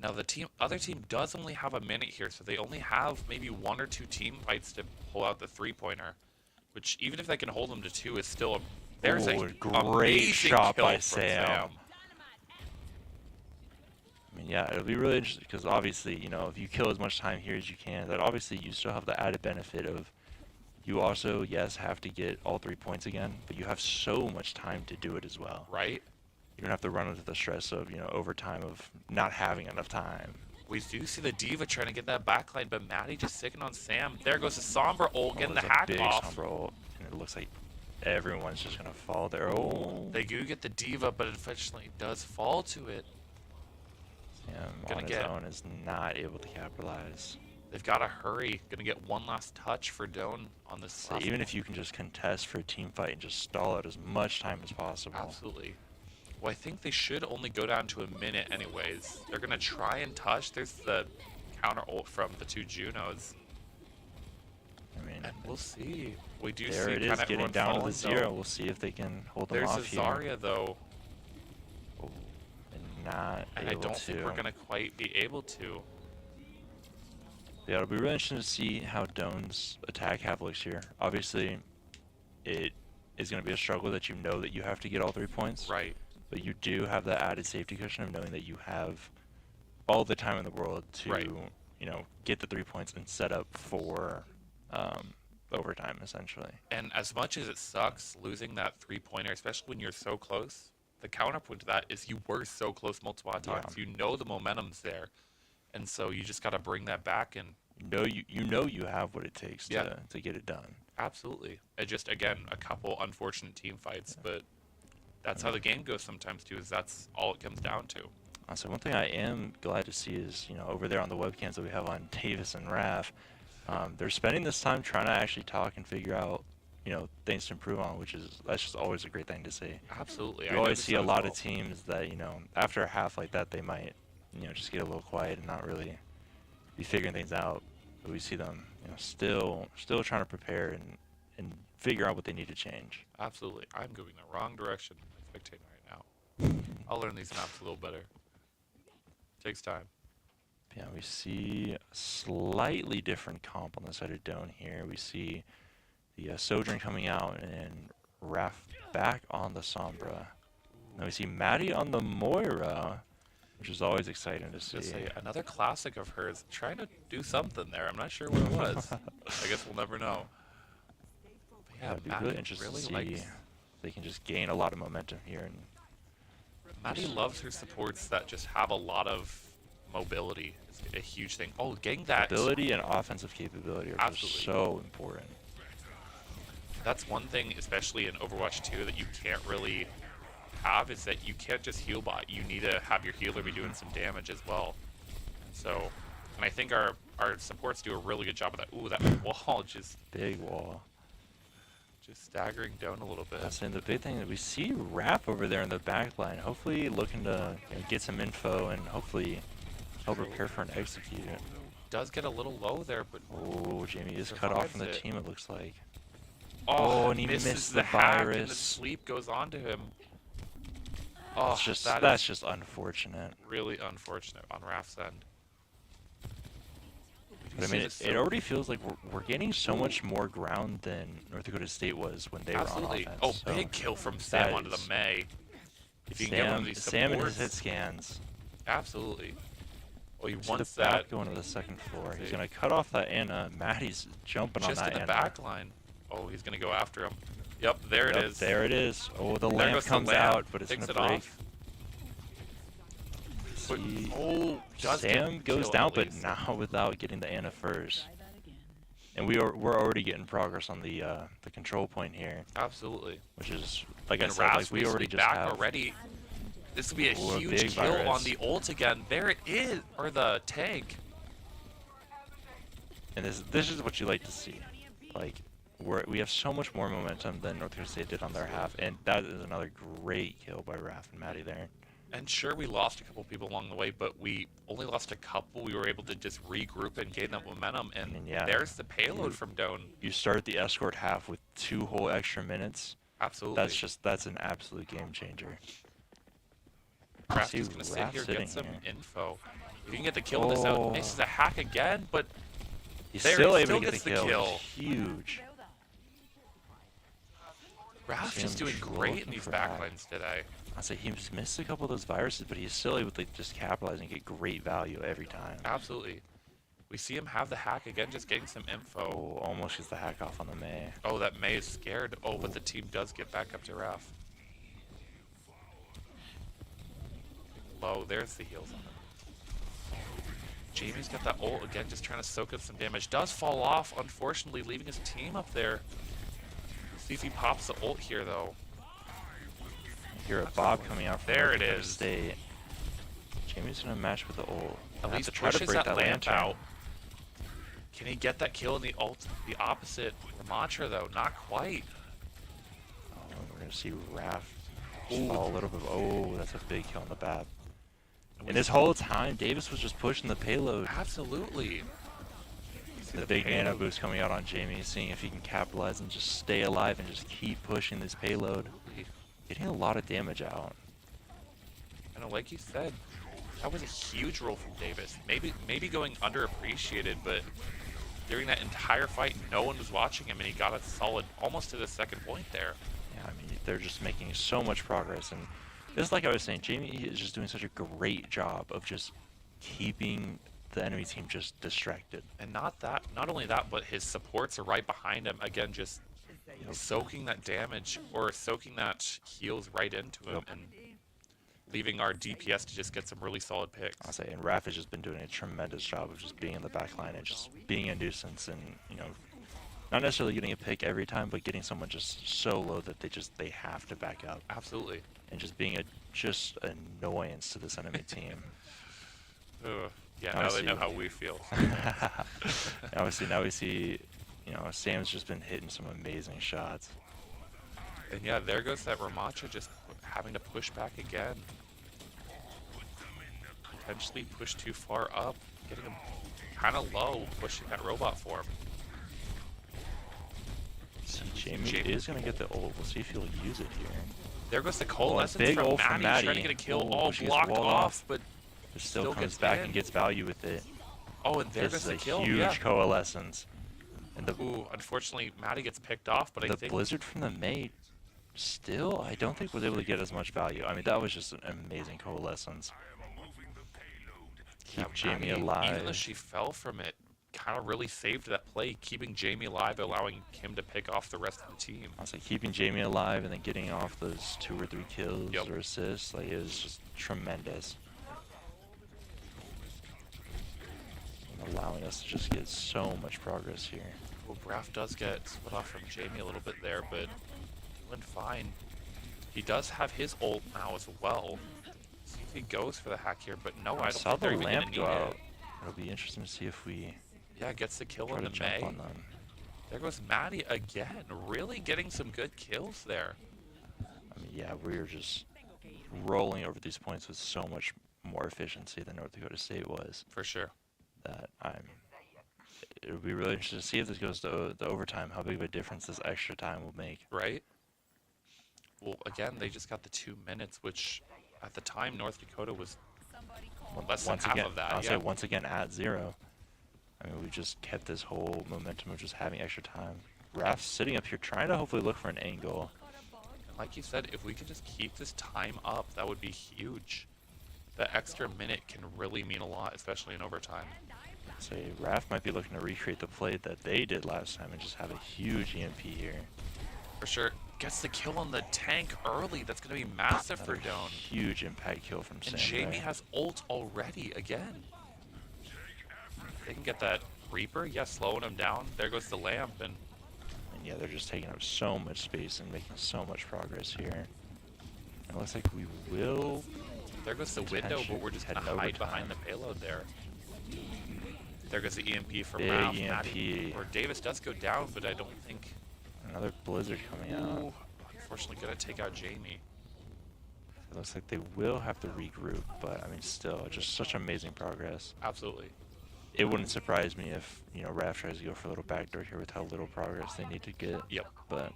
Now the other team does only have a minute here, so they only have maybe 1 or 2 team fights to pull out the 3-pointer, which even if they can hold them to 2 is still there's a
great shot by Sam. I mean, yeah, it'll be really interesting because obviously, you know, if you kill as much time here as you can, that obviously you still have the added benefit of you also, yes, have to get all 3 points again, but you have so much time to do it as well.
Right.
You don't have to run into the stress of, you know, overtime of not having enough time.
We do see the D.Va trying to get that backline, but Maddie just sticking on Sam. There goes the Sombra ult, getting the hack off.
Sombra ult, and it looks like everyone's just going to fall there. Oh.
They do get the D.Va, but unfortunately it does fall to it.
Sam on his own is not able to capitalize.
They've got to hurry. Gonna get one last touch for Doan on this.
So even if you can just contest for a team fight and just stall out as much time as possible.
Absolutely. Well, I think they should only go down to a minute anyways. They're gonna try and touch. There's the counter ult from the 2 Junos.
I mean,
And we'll see. We do
There
see
it
kind
is,
of
getting
everyone
down to
falling,
the 0.
though.
We'll see if they can hold them
There's a
off here.
Zarya, though.
Oh, and not
And I
able
don't
to.
think we're going to quite be able to.
Yeah, it'll be really interesting to see how Doan's attack half looks here. Obviously, it is going to be a struggle that you know that you have to get all 3 points.
Right.
But you do have that added safety cushion of knowing that you have all the time in the world to,
Right.
you know, get the 3 points and set up for overtime, essentially.
And as much as it sucks losing that 3-pointer, especially when you're so close, the counterpoint to that is you were so close multiple times. You know the momentum's there. And so you just got to bring that back and
You know you have what it takes to get it done.
absolutely. It just, again, a couple unfortunate team fights, but that's how the game goes sometimes too, is that's all it comes down to.
So one thing I am glad to see is, you know, over there on the webcams that we have on Davis and Raph, they're spending this time trying to actually talk and figure out, you know, things to improve on, that's just always a great thing to see.
Absolutely.
You always see a lot of teams that, you know, after a half like that, they might, you know, just get a little quiet and not really be figuring things out. But we see them, you know, still trying to prepare and figure out what they need to change.
Absolutely. I'm going the wrong direction spectating right now. I'll learn these maps a little better. Takes time.
Yeah, we see a slightly different comp on the side of Doan here. We see the Sojourn coming out and Raph back on the Sombra. Now we see Maddie on the Moira, which is always exciting to see.
Just say another classic of hers, trying to do something there. I'm not sure what it was. I guess we'll never know. But yeah,
It'd be
Maddie
really interesting to see
likes,
if they can just gain a lot of momentum here. And
Maddie loves her supports that just have a lot of mobility. It's a huge thing. Oh, getting that
ability and offensive capability are just so important.
That's one thing, especially in Overwatch 2, that you can't really have, is that you can't just heal bot. You need to have your healer be doing some damage as well. So, and I think our supports do a really good job of that. Ooh, that wall just
Big wall.
just staggering down a little bit.
And the big thing that we see Raph over there in the back line, hopefully looking to, you know, get some info and hopefully help prepare for an execute.
Does get a little low there, but
Oh, Jamie is cut off from the
survives it.
team, it looks like.
oh,
and he
misses
missed
the
the
hack and the
virus.
sleep goes on to him. Oh,
It's just,
that
that's
is
just unfortunate.
really unfortunate on Raph's end.
But I mean, it already feels like we're gaining so much more ground than North Dakota State was when they were on offense.
Oh,
so
big kill from Sam onto the May. If you can get one of these
Sam and his
supports,
hit scans.
absolutely. Well, he
See
wants
the back
that
going to the second floor. He's gonna cut off that Anna. Maddie's jumping
just
on
in
that
the
Anna.
back line. Oh, he's gonna go after him. Yep, there it
Yep,
is.
there it is. Oh, the
There
lamp
goes the
comes
lamp,
out, but it's
picks
gonna
it
break.
off. But,
See,
oh, does
Sam
get
goes
kill
down,
at
but
least.
now without getting the Anna first. And we're already getting progress on the control point here,
Absolutely.
which is like I
And
said, like
Raph's
we already
basically
just
back
have.
already. This would be a
Ooh, a
huge
big
kill
virus.
on the ult again. There it is, or the tank.
And this is what you like to see. Like we have so much more momentum than North Dakota State did on their half, and that is another great kill by Raph and Maddie there.
And sure, we lost a couple people along the way, but we only lost a couple. We were able to just regroup and gain that momentum, and
I mean, yeah,
there's the payload from Doan.
You start the escort half with 2 whole extra minutes.
Absolutely.
That's an absolute game changer.
Raph's
See
just gonna sit
Raph
here,
sitting
get some
here.
info. If you can get the kill this out, misses a hack again, but
He's
there,
still
he
able
still
to get
gets
the
the
kill.
kill.
Which is huge.
Raph's
See
just
him
doing great in
looking
these
for hack.
backlines today.
I say he's missed a couple of those viruses, but he's still able to just capitalize and get great value every time.
Absolutely. We see him have the hack again, just getting some info.
Oh, almost gets the hack off on the May.
Oh, that May is scared. Oh, but the team does get back up to Raph. Low, there's the heals on him. Jamie's got that ult again, just trying to soak up some damage. Does fall off, unfortunately, leaving his team up there. See if he pops the ult here, though.
Hear a Bob coming out from
There
North
it
Dakota
is.
State. Jamie's gonna match with the ult.
At
Have
least
to try to
pushes
break
that lamp
lantern.
out. Can he get that kill in the ult? The opposite mantra, though, not quite.
Oh, we're gonna see Raph. Oh, a little bit. Oh, that's a big kill on the bat. And this whole time, Davis was just pushing the payload.
Absolutely. He's see
The
the
big mana
payload.
boost coming out on Jamie, seeing if he can capitalize and just stay alive and just keep pushing this payload. Getting a lot of damage out.
And like you said, that was a huge role from Davis. Maybe going underappreciated, but during that entire fight, no one was watching him, and he got a solid, almost to the second point there.
Yeah, I mean, they're just making so much progress, and just like I was saying, Jamie is just doing such a great job of just keeping the enemy team just distracted.
And not only that, but his supports are right behind him. Again, just soaking that damage or soaking that heals right into him, and leaving our DPS to just get some really solid picks.
I'll say, and Raph has just been doing a tremendous job of just being in the back line and just being a nuisance, and not necessarily getting a pick every time, but getting someone just so low that they have to back up.
Absolutely.
And just being just annoyance to this enemy team.
Ugh. Yeah, now they know how we feel.
Obviously, now we see, Sam's just been hitting some amazing shots.
And yeah, there goes that Ramacha just having to push back again. Potentially push too far up, getting him kind of low, pushing that robot form.
See, Jamie is going to get the ult. We'll see if he'll use it here.
There goes the coalescence
big
from
ult from
Maddie, trying to
Maddie.
get a kill,
Ooh,
all
she gets
blocked
walled
off, but
It still comes
gets
back
in.
and gets value with it.
Oh, and there
This
goes
is
the
a
kill,
huge
yeah.
coalescence. And
Ooh, unfortunately, Maddie gets picked off, but I
the
think
blizzard from the mate still, I don't think was able to get as much value. I mean, that was just an amazing coalescence. Keep Jamie
Maddie,
alive.
even though she fell from it, kind of really saved that play, keeping Jamie alive, allowing him to pick off the rest of the team.
I was like, keeping Jamie alive and then getting off those 2 or 3 kills
Yep.
or assists, like, it was just tremendous. And allowing us to just get so much progress here.
Well, Braff does get split off from Jamie a little bit there, but doing fine. He does have his ult now as well. See if he goes for the hack here, but no, I don't
saw
think they're
the
even gonna
lamp
need
go out.
it.
It'll be interesting to see if we
Yeah, gets the kill
try
on
to
the
jump
May.
on them.
There goes Maddie again, really getting some good kills there.
I mean, yeah, we're just rolling over these points with so much more efficiency than North Dakota State was.
For sure.
That it'll be really interesting to see if this goes to the overtime, how big of a difference this extra time will make.
Right? Well, again, they just got the 2 minutes, which at the time North Dakota was less than
Once
half
again,
of that.
I'll
Yeah.
say once again at 0. I mean, we just kept this whole momentum of just having extra time. Raph's sitting up here trying to hopefully look for an angle.
And like you said, if we could just keep this time up, that would be huge. That extra minute can really mean a lot, especially in overtime.
So Raph might be looking to recreate the play that they did last time and just have a huge EMP here.
For sure. Gets the kill on the tank early. That's going to be massive for
Another
Doan.
huge impact kill from Sam
And Jamie
there.
has ult already again. They can get that Reaper. Yeah, slowing him down. There goes the lamp. And
And yeah, they're just taking up so much space and making so much progress here. It looks like we will.
there goes the window, but we're just going to
Heading
hide
overtime.
behind the payload there. There goes the EMP from
Big
Ralph.
EMP.
Or Davis does go down, but I don't think...
Another blizzard coming out.
Ooh, unfortunately, going to take out Jamie.
It looks like they will have to regroup, but I mean, still, just such amazing progress.
Absolutely.
It wouldn't surprise me if, Raph tries to go for a little backdoor here with how little progress they need to get.
Yep.
But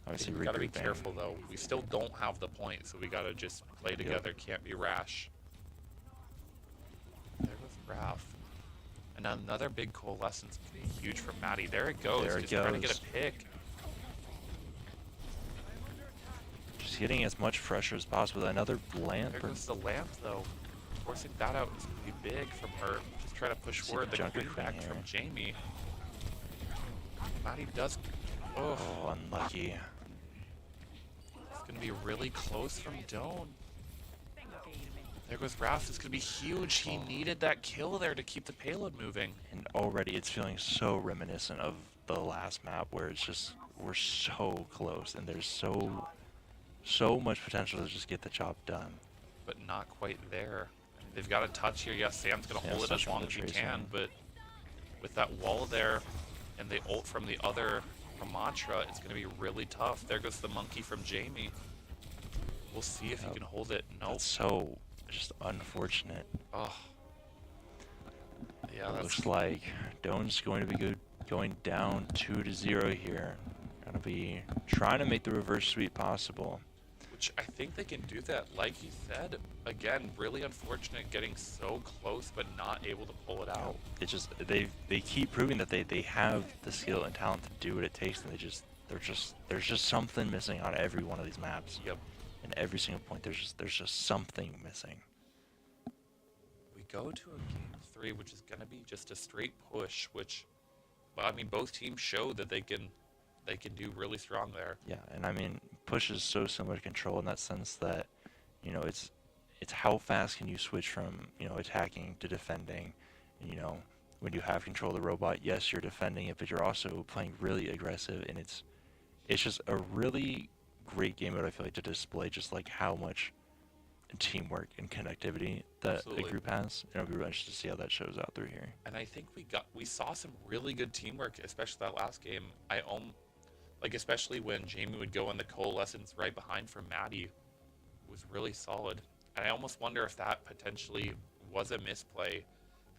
obviously,
We got to be
regrouping.
careful, though. We still don't have the point, so we got to just play together. Can't be rash. There goes Ralph. And another big coalescence can be huge from Maddie. There it goes.
There it
Just trying to get
goes.
a pick.
Just getting as much pressure as possible. Another lamp.
There
Or
goes the lamp, though. Forcing that out is going to be big from her. Just trying to push
See
forward
the
the
Junker
queen back
Queen
from
here.
Jamie. Maddie does... Oh,
oh, unlucky.
it's going to be really close from Doan. There goes Ralph. It's going to be huge. He needed that kill there to keep the payload moving.
And already it's feeling so reminiscent of the last map where it's just, we're so close and there's so much potential to just get the job done.
But not quite there. They've got a touch here. Yes, Sam's going to
Yeah,
hold it
touch
as
from
long
the
as he
Tracer.
can, but with that wall there and the ult from the other Ramatra, it's going to be really tough. There goes the monkey from Jamie. We'll see if he
Yep.
can hold it. Nope.
That's so just unfortunate.
Oh. Yeah, that's
Looks like Doan's going to be good, going down 2-0 here. Gonna be trying to make the reverse sweep possible.
which I think they can do that. Like you said, again, really unfortunate getting so close but not able to pull it out.
It's just they keep proving that they have the skill and talent to do what it takes, and there's just something missing on every one of these maps.
Yep.
And every single point there's just something missing.
We go to a game 3, which is going to be just a straight push, which, well, I mean, both teams show that they can do really strong there.
Yeah, and I mean, push is so similar to control in that sense that, you know, it's how fast can you switch from, you know, attacking to defending. And, you know, when you have control of the robot, yes, you're defending it, but you're also playing really aggressive, and it's just a really great game mode, I feel like, to display just like how much teamwork and connectivity that
Absolutely.
the group has. And it'll be really interesting to see how that shows out through here.
And I think we saw some really good teamwork, especially that last game. Like especially when Jamie would go on the coalescence right behind from Maddie, was really solid. And I almost wonder if that potentially was a misplay.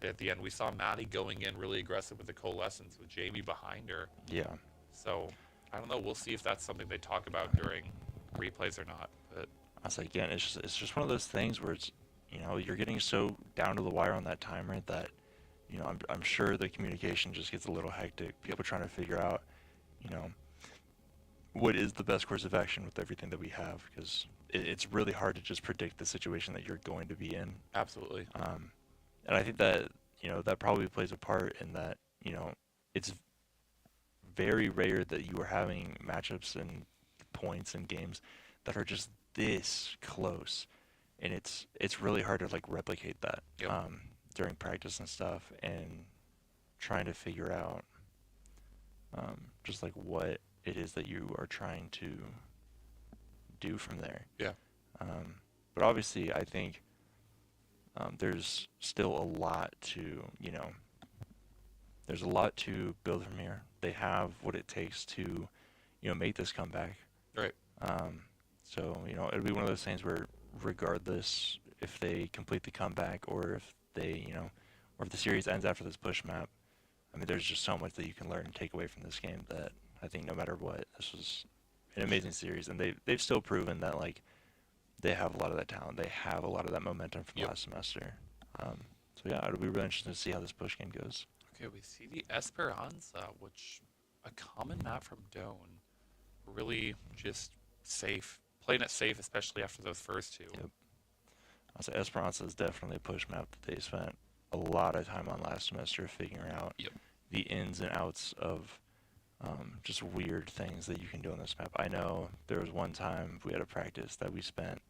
At the end, we saw Maddie going in really aggressive with the coalescence with Jamie behind her.
Yeah.
So I don't know. We'll see if that's something they talk about during replays or not. But
I was like, again, it's just one of those things where it's, you know, you're getting so down to the wire on that timer that, you know, I'm sure the communication just gets a little hectic. People trying to figure out, you know, what is the best course of action with everything that we have, because it's really hard to just predict the situation that you're going to be in.
absolutely.
And I think that, you know, that probably plays a part in that, you know, it's very rare that you are having matchups and points and games that are just this close, and it's really hard to like replicate that
Yep.
during practice and stuff, and trying to figure out just like what it is that you are trying to do from there.
Yeah.
But obviously, I think there's still a lot to, you know, there's a lot to build from here. They have what it takes to, you know, make this comeback.
Right.
So, you know, it'll be one of those things where regardless if they complete the comeback or if they, you know, or if the series ends after this push map, I mean, there's just so much that you can learn and take away from this game that I think no matter what, this was an amazing series. And they've still proven that, like, they have a lot of that talent. They have a lot of that momentum from
Yep.
last semester. So, yeah, it'll be really interesting to see how this push game goes.
Okay, we see the Esperanza, which a common map from Doan. Really just safe. Playing it safe, especially after those first two.
Yep. I'll say Esperanza is definitely a push map that they spent a lot of time on last semester figuring out
Yep.
the ins and outs of just weird things that you can do on this map. I know there was one time we had a practice that we spent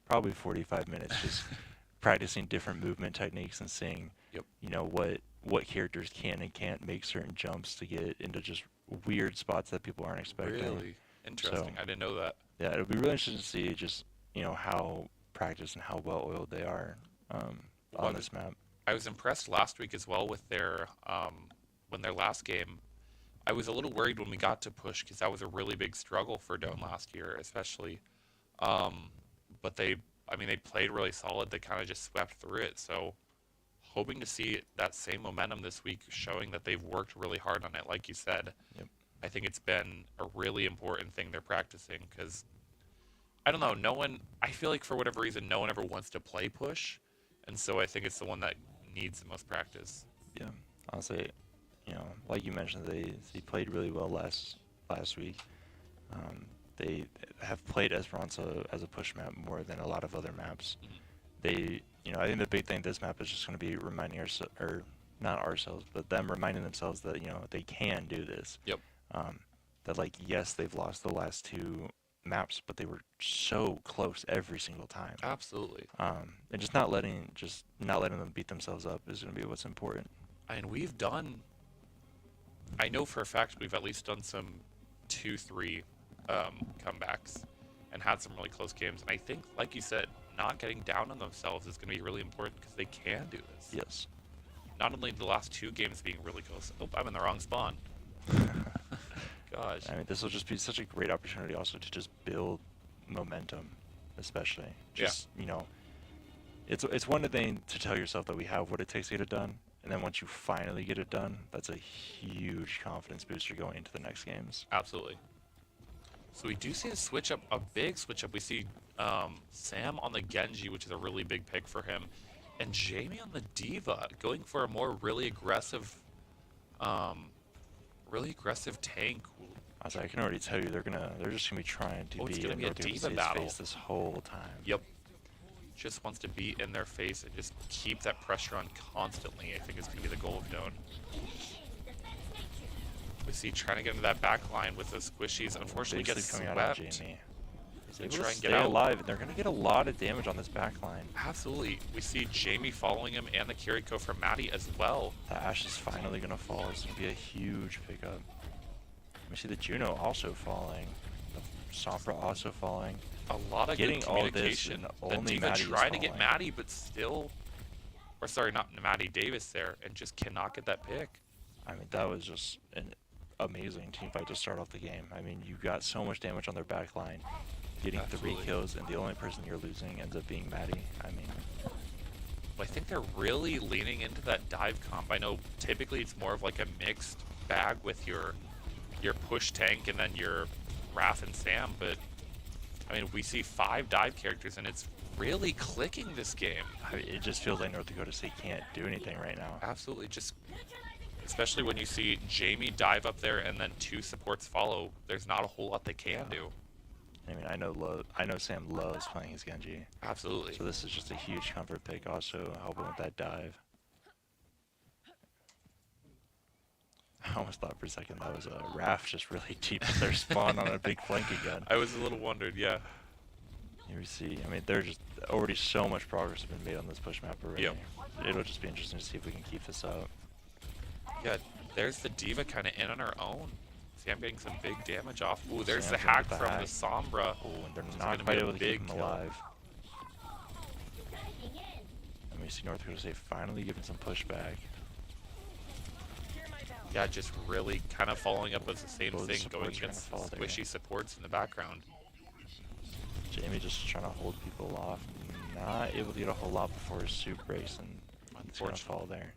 probably 45 minutes just practicing different movement techniques and seeing,
Yep.
you know, what characters can and can't make certain jumps to get into just weird spots that people aren't expecting.
Really interesting. I didn't know that.
Yeah, it'll be really interesting to see just, you know, how practiced and how well oiled they are on
One-
this map.
I was impressed last week as well with their when their last game. I was a little worried when we got to push because that was a really big struggle for Doan last year, especially. But they played really solid. They kind of just swept through it. So, hoping to see that same momentum this week, showing that they've worked really hard on it. Like you said,
Yep.
I think it's been a really important thing they're practicing because I don't know. I feel like for whatever reason, no one ever wants to play push, and so I think it's the one that needs the most practice.
Yeah, I'll say, you know, like you mentioned, they played really well last week. They have played Esperanza as a push map more than a lot of other maps.
Mhm.
They, you know, I think the big thing this map is just going to be reminding or not ourselves, but them reminding themselves that, you know, they can do this.
Yep.
That, like, yes, they've lost the last two maps, but they were so close every single time.
Absolutely.
And just not letting them beat themselves up is going to be what's important.
And I know for a fact we've at least done some 2-3 comebacks and had some really close games. And I think, like you said, not getting down on themselves is going to be really important because they can do this.
Yes.
Not only the last two games being really close. Oh, I'm in the wrong spawn. Gosh.
I mean, this will just be such a great opportunity also to just build momentum, especially.
Yeah.
Just, you know, it's one thing to tell yourself that we have what it takes to get it done, And then once you finally get it done, that's a huge confidence booster going into the next games.
Absolutely. So we do see a switch up, a big switch up. We see Sam on the Genji, which is a really big pick for him, and Jamie on the Diva, going for a more really aggressive tank.
As I can already tell you, they're just gonna be trying to
It's
be
gonna
in
be a
North Dakota
Diva
State's
battle.
face this whole time.
Yep. Just wants to be in their face and just keep that pressure on constantly. I think is going to be the goal of Doan. We see trying to get into that back line with the squishies. Unfortunately,
Big
gets
sleep coming out on
swept.
Jamie. He's
They
able
try
to
and get
stay
out.
alive, and they're gonna get a lot of damage on this back line.
Absolutely. We see Jamie following him and the Kiriko from Maddie as well.
The Ashe is finally gonna fall. It's gonna be a huge pickup. We see the Juno also falling. The Sombra also falling.
A lot of
Getting
good
all this,
communication.
and
The
only
Diva
Maddie is
trying to get
falling.
Maddie, but still... Or sorry, not Maddie, Davis there, and just cannot get that pick.
I mean, that was just an amazing team fight to start off the game. I mean, you got so much damage on their back line, getting
Absolutely.
3 kills, and the only person you're losing ends up being Maddie. I mean,
I think they're really leaning into that dive comp. I know typically it's more of like a mixed bag with your push tank and then your Raph and Sam, but I mean we see 5 dive characters and it's really clicking this game.
I mean, it just feels like North Dakota State can't do anything right now.
Absolutely, just especially when you see Jamie dive up there and then 2 supports follow. There's not a whole lot they can do.
I mean, I know Sam loves playing his Genji.
Absolutely.
So this is just a huge comfort pick, also helping with that dive. I almost thought for a second that was a Raph just really deep in their spawn on a big flanking gun.
I was a little wondered, yeah.
Here we see, I mean, there's just already so much progress has been made on this push map already.
Yep.
It'll just be interesting to see if we can keep this up.
Yeah, there's the Diva kind of in on her own. See, I'm getting some big damage off. Ooh, there's
Sam's
the
gonna
hack
get the
from
hack.
the Sombra.
Oh, and they're
It's
not
gonna
quite
be a
able to
big
keep him
kill.
alive. And we see North Dakota State finally giving some pushback.
Yeah, just really kind of following up with the same
Both
thing, going
supports are gonna
against
fall there.
squishy supports in the background.
Jamie just trying to hold people off. Not able to get a whole lot before his soup breaks, and it's gonna fall there.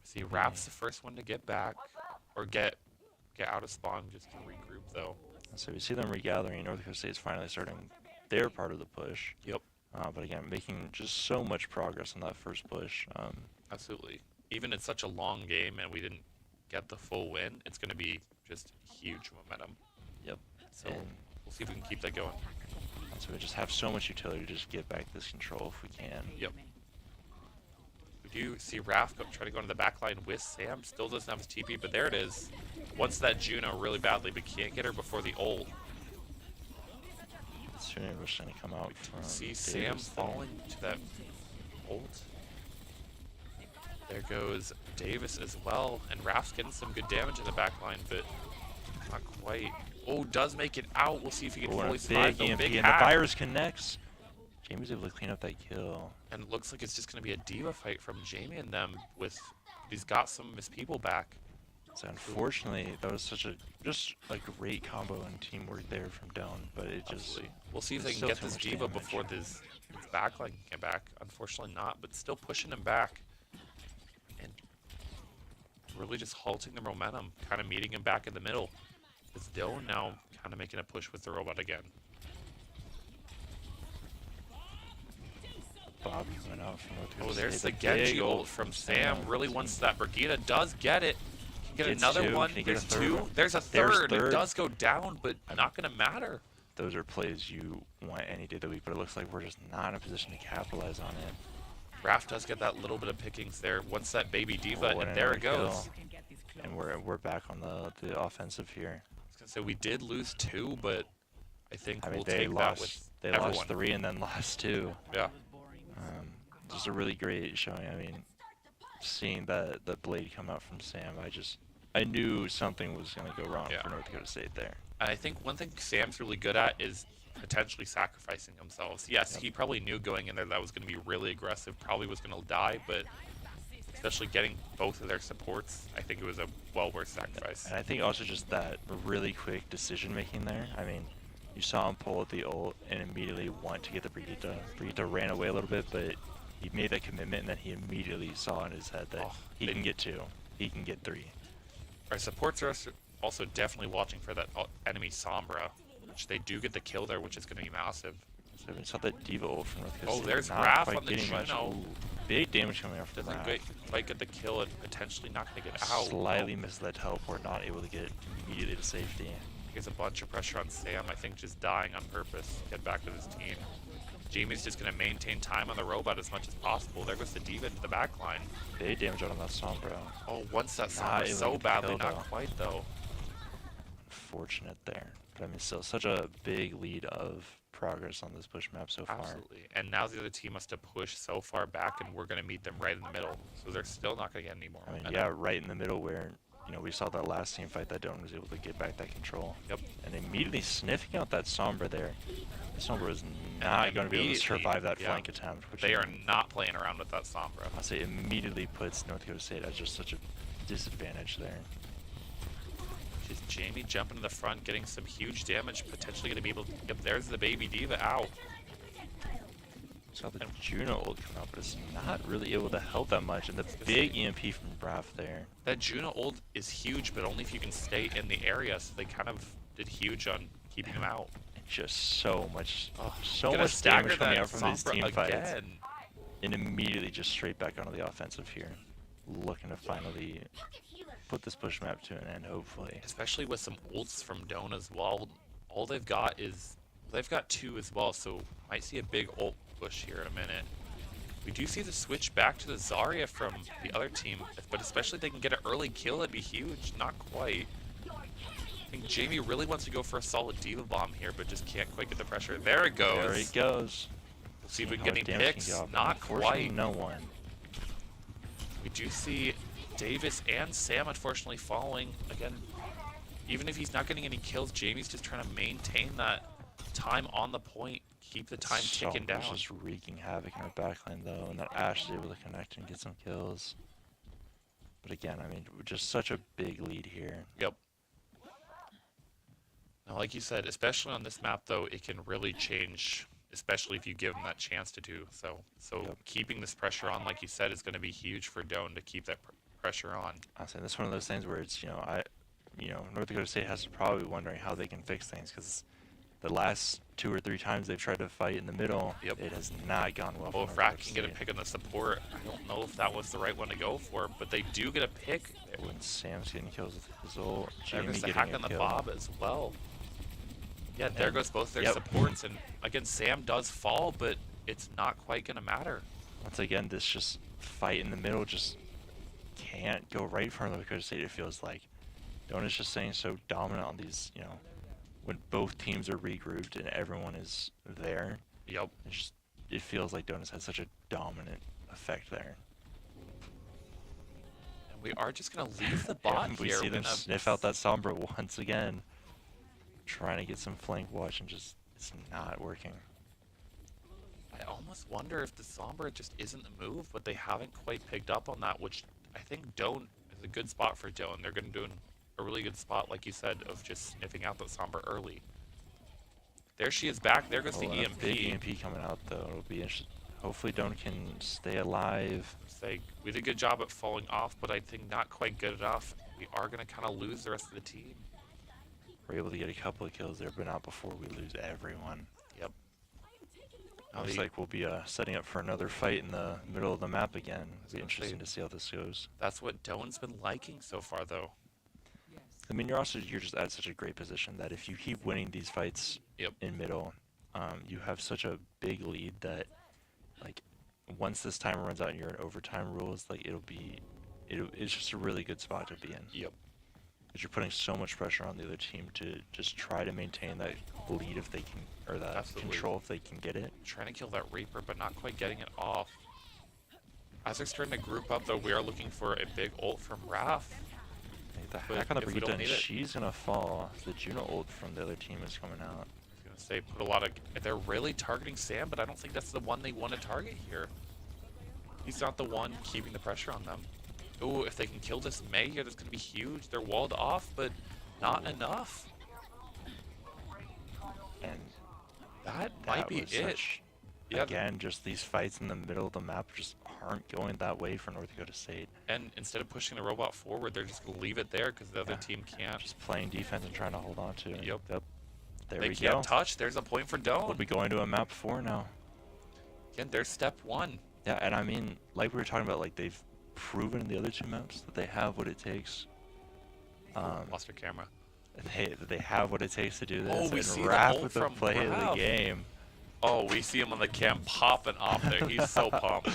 See, Rap's the first one to get back, or get out of spawn just to regroup though.
And so we see them regathering. North Dakota State's finally starting their part of the push.
Yep,
But again, making just so much progress on that first push.
absolutely. Even in such a long game and we didn't get the full win, it's going to be just huge momentum.
Yep.
So
And
we'll see if we can keep that going.
so we just have so much utility to just get back this control if we can.
Yep. We do see Raph try to go into the back line with Sam. Still doesn't have his TP, but there it is. Wants that Juno really badly, but can't get her before the ult.
Soon was going to come out from
See
Davis
Sam
there.
falling to that ult. There goes Davis as well, and Raph's getting some good damage in the back line, but not quite. Oh, does make it out. We'll see if he can
Oh, and
fully
a
survive.
big
Though.
EMP,
Big
and the
hack.
virus connects. Jamie's able to clean up that kill.
And it looks like it's just going to be a diva fight from Jamie and them. He's got some of his people back.
So unfortunately, that was such a great combo and teamwork there from Doan, but it just
Absolutely. We'll see if they
there's
can
still
get
too
this
much
diva
damage.
before this backline can get back. Unfortunately not, but still pushing him back. And really just halting the momentum, kind of meeting him back in the middle. It's Dylan now kind of making a push with the robot again.
Bob coming out from North Dakota
Oh, there's the
State.
Genji
Big
ult from Sam. Really wants that. Brigitte does get it. Can get
Gets
another
2.
one.
Can he get
There's
a third
2.
one?
There's a
There's
third. It
third.
does go down, but not going to matter.
Those are plays you want any day of the week, but it looks like we're just not in a position to capitalize on it.
Raph does get that little bit of pickings there. Once that baby diva,
Oh,
and there it
another
goes.
kill. And we're back on the offensive here.
I was gonna say we did lose 2, but I think
I mean,
we'll
they
take that with
they
everyone.
lost 3 and then lost 2.
Yeah,
Just a really great showing. I mean, seeing the blade come out from Sam, I knew something was going to go wrong
Yeah.
for North Dakota State there.
and I think one thing Sam's really good at is potentially sacrificing themselves. Yes,
Yep.
he probably knew going in there that was going to be really aggressive, probably was going to die, but especially getting both of their supports, I think it was a well worth sacrifice.
And I think also just that really quick decision making there. I mean, you saw him pull at the ult and immediately want to get the Brigitte. Brigitte ran away a little bit, but he made that commitment, and then he immediately saw in his head that he can get 2, he can get 3.
Our supports are also definitely watching for that enemy Sombra, which they do get the kill there, which is going to be massive.
So we saw that Diva ult from North Coast.
Oh, there's
not
Raph
quite
on the
getting much.
Juno.
Ooh, big damage coming out from
Doesn't
Raph.
quite get the kill and potentially not going to get out.
Slightly missed that teleport, not able to get immediately to safety.
He gets a bunch of pressure on Sam, I think just dying on purpose, get back to his team. Jamie's just going to maintain time on the robot as much as possible. There goes the Diva into the back line.
Big damage out on that Sombra.
Oh, once that Sombra so badly, not quite though.
Unfortunate there. But I mean, still such a big lead of progress on this push map so far.
Absolutely. And now the other team has to push so far back, and we're going to meet them right in the middle. So they're still not going to get any more.
I mean, yeah, right in the middle where, you know, we saw that last team fight that Don was able to get back that control.
Yep.
And immediately sniffing out that Sombra there. The Sombra is not going to be able to survive that flank attempt. Which
they are not playing around with that Sombra.
I'll say immediately puts North Dakota State at just such a disadvantage there.
Just Jamie jumping to the front, getting some huge damage, potentially going to be able to... Yep, there's the baby Diva out.
Saw the Juno ult come out, but it's not really able to help that much. And the big EMP from Raph there.
That Juno ult is huge, but only if you can stay in the area, so they kind of did huge on keeping him out.
Just so much damage coming out from these team fights. And immediately just straight back onto the offensive here. Looking to finally put this push map to an end, hopefully.
Especially with some ults from Doan as well. All they've got is... They've got 2 as well, so might see a big ult push here in a minute. We do see the switch back to the Zarya from the other team, but especially if they can get an early kill, that'd be huge. Not quite. I think Jamie really wants to go for a solid Diva bomb here, but just can't quite get the pressure. There it goes.
There it goes.
We'll see if we can get any picks. Not quite.
No one.
We do see Davis and Sam unfortunately falling. Again, even if he's not getting any kills, Jamie's just trying to maintain that time on the point, keep the time ticking down.
Just wreaking havoc in our backline though, and that Ash is able to connect and get some kills. But again, I mean, just such a big lead here.
Yep. Now, like you said, especially on this map though, it can really change, especially if you give them that chance to do so. So keeping this pressure on, like you said, is going to be huge for Doan to keep that pressure on.
I'm saying this is one of those things where it's, North Dakota State has to probably be wondering how they can fix things, because the last 2 or 3 times they've tried to fight in the middle, it has not gone well.
Well, if Rat can get a pick on the support, I don't know if that was the right one to go for, but they do get a pick.
When Sam's getting kills with his ult,
there
Jamie
goes the
getting
hack on the
kill.
Bob as well. Yeah, there goes both their supports, and again, Sam does fall, but it's not quite going to matter.
Once again, this just fight in the middle just can't go right for North Dakota State, it feels like. Doan is just staying so dominant on these, when both teams are regrouped and everyone is there.
Yep.
It feels like Doan has had such a dominant effect there.
And we are just going to leave the bot here.
We see them sniff out that Sombra once again. Trying to get some flank watch and just, it's not working.
I almost wonder if the Sombra just isn't the move, but they haven't quite picked up on that, which I think Doan is a good spot for Doan. They're going to do a really good spot, like you said, of just sniffing out the Sombra early. There she is back. There goes the EMP.
Big EMP coming out, though. It'll be interesting. Hopefully Doan can stay alive.
We did a good job at falling off, but I think not quite good enough. We are going to kind of lose the rest of the team.
We're able to get a couple of kills there, but not before we lose everyone.
Yep.
Looks like we'll be setting up for another fight in the middle of the map again. It'll be interesting to see how this goes.
That's what Doan's been liking so far, though.
I mean, you're just at such a great position that if you keep winning these fights in middle, you have such a big lead that, like, once this timer runs out and you're in overtime rules, like, it's just a really good spot to be in.
Yep.
Because you're putting so much pressure on the other team to just try to maintain that lead if they can, or that control if they can get it.
Trying to kill that Reaper, but not quite getting it off. As they're starting to group up, though, we are looking for a big ult from Raph.
The hack on the Brigitte, and she's going to fall. The Juno ult from the other team is coming out.
I was going to say, put a lot of... They're really targeting Sam, but I don't think that's the one they want to target here. He's not the one keeping the pressure on them. Ooh, if they can kill this Mei here, that's going to be huge. They're walled off, but not enough.
And
that might be it. Yeah,
again, just these fights in the middle of the map just aren't going that way for North Dakota State.
and instead of pushing the robot forward, they're just going to leave it there because the other
Yeah,
team can't.
just playing defense and trying to hold on to it.
Yep.
There
They
we
can't
go.
touch. There's a point for
We'll
Doan.
be going to a map 4 now.
Again, there's step 1.
Yeah, and I mean, like we were talking about, like they've proven in the other 2 maps that they have what it takes.
Lost your camera.
They have what it takes to do this.
Oh, we
and
see the
Raph
ult
with the
from
play of the
Raph.
game.
Oh, we see him on the cam popping off there. He's so pumped.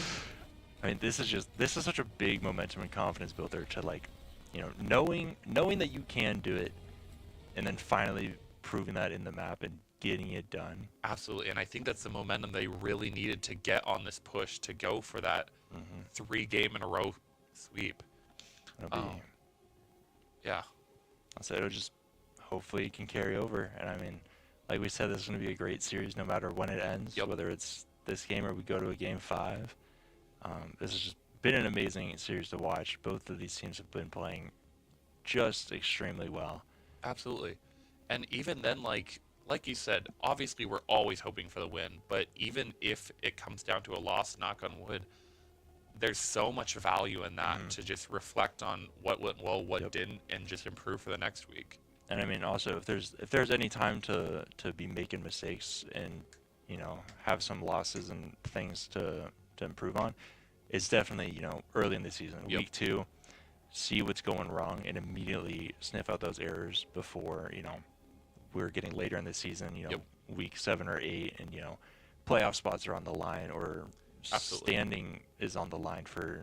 I mean, this is such a big momentum and confidence builder to, like, you know, knowing that you can do it, and then finally proving that in the map and getting it done.
Absolutely, and I think that's the momentum they really needed to get on this push to go for that 3-game-in-a-row sweep.
It'll be,
Yeah,
so it'll just hopefully it can carry over. And I mean, like we said, this is going to be a great series no matter when it ends,
Yep.
whether it's this game or we go to a game 5. This has just been an amazing series to watch. Both of these teams have been playing just extremely well.
absolutely. And even then, like you said, obviously we're always hoping for the win, but even if it comes down to a loss, knock on wood, there's so much value in that to just reflect on what went well, what didn't, and just improve for the next week.
And I mean, also, if there's any time to be making mistakes and, you know, have some losses and things to improve on, it's definitely, you know, early in the season, week 2, see what's going wrong and immediately sniff out those errors before, you know, we're getting later in the season, you know, week 7 or 8, and, you know, playoff spots are on the line, or
Absolutely.
standing is on the line for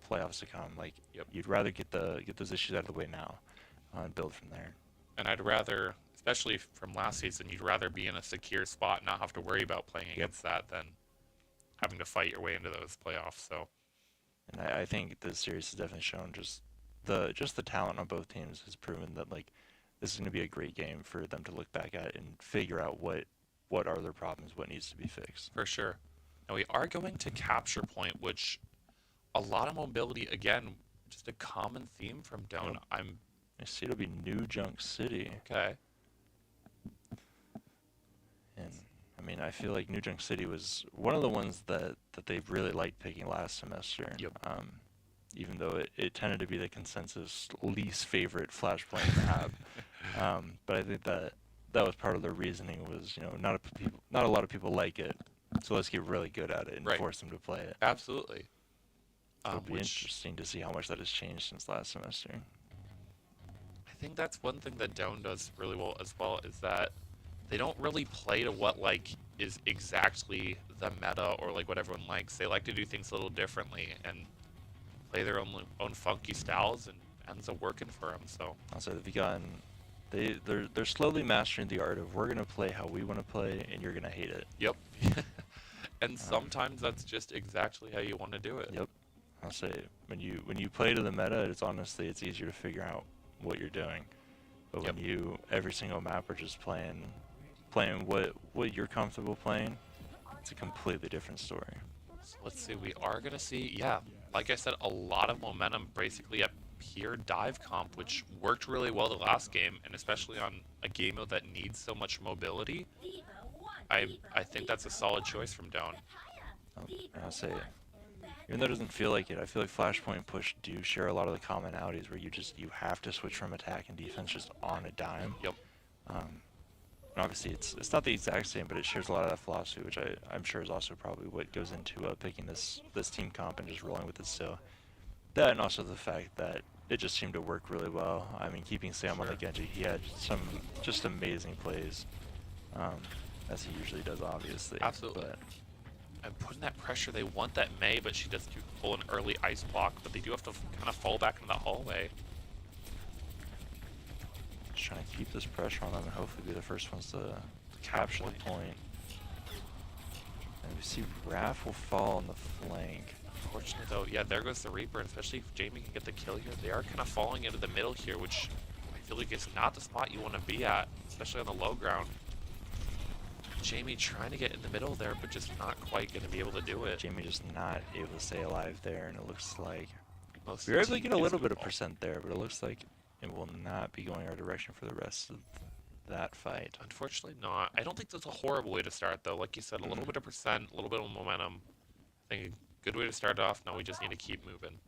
playoffs to come. Like, you'd rather get those issues out of the way now and build from there.
And I'd rather, especially from last season, you'd rather be in a secure spot and not have to worry about playing against that than having to fight your way into those playoffs. So,
and I think this series has definitely shown just the talent on both teams has proven that, like, this is going to be a great game for them to look back at and figure out what are their problems, what needs to be fixed.
for sure. Now we are going to capture point, which a lot of mobility, again, just a common theme from Doan.
I see it'll be New Junk City.
Okay.
And I mean, I feel like New Junk City was one of the ones that they really liked picking last semester. Even though it tended to be the consensus least favorite Flashpoint map. But I think that was part of the reasoning was, you know, not a lot of people like it, so let's get really good at it and force them to play it.
Absolutely.
It'll be interesting to see how much that has changed since last semester.
I think that's one thing that Doan does really well as well, is that they don't really play to what, like, is exactly the meta or, like, what everyone likes. They like to do things a little differently and play their own funky styles, and ends up working for them. So
Also, they've gotten they're slowly mastering the art of, we're gonna play how we want to play, and you're gonna hate it.
Yep. And sometimes that's just exactly how you want to do it.
Yep. I'll say when you play to the meta, it's easier to figure out what you're doing. But when you every single map are just playing what you're comfortable playing, it's a completely different story.
So let's see, we are gonna see, like I said, a lot of momentum basically at pure dive comp, which worked really well the last game, and especially on a game mode that needs so much mobility. I think that's a solid choice from Doan.
And I'll say, even though it doesn't feel like it, I feel like Flashpoint and Push do share a lot of the commonalities where you have to switch from attack and defense just on a dime.
Yep.
And obviously it's not the exact same, but it shares a lot of that philosophy, which I'm sure is also probably what goes into picking this team comp and just rolling with it still. That, and also the fact that it just seemed to work really well. I mean, keeping Sam on the Genji, he had some just amazing plays, as he usually does, obviously.
Absolutely.
But
And putting that pressure, they want that Mei, but she does pull an early ice block, but they do have to kind of fall back into that hallway.
just trying to keep this pressure on them and hopefully be the first ones to capture the point. And we see Raph will fall on the flank.
Unfortunately, though, there goes the Reaper, and especially if Jamie can get the kill here. They are kind of falling into the middle here, which I feel like is not the spot you want to be at, especially on the low ground. Jamie trying to get in the middle there, but just not quite going to be able to do it.
Jamie just not able to stay alive there, and it looks like
Most
we were
of the
able to
team
get a
is
little bit of
involved.
percent there, but it looks like it will not be going our direction for the rest of that fight.
Unfortunately not. I don't think that's a horrible way to start, though. Like you said, a little bit of percent, a little bit of momentum. I think a good way to start off. Now we just need to keep moving.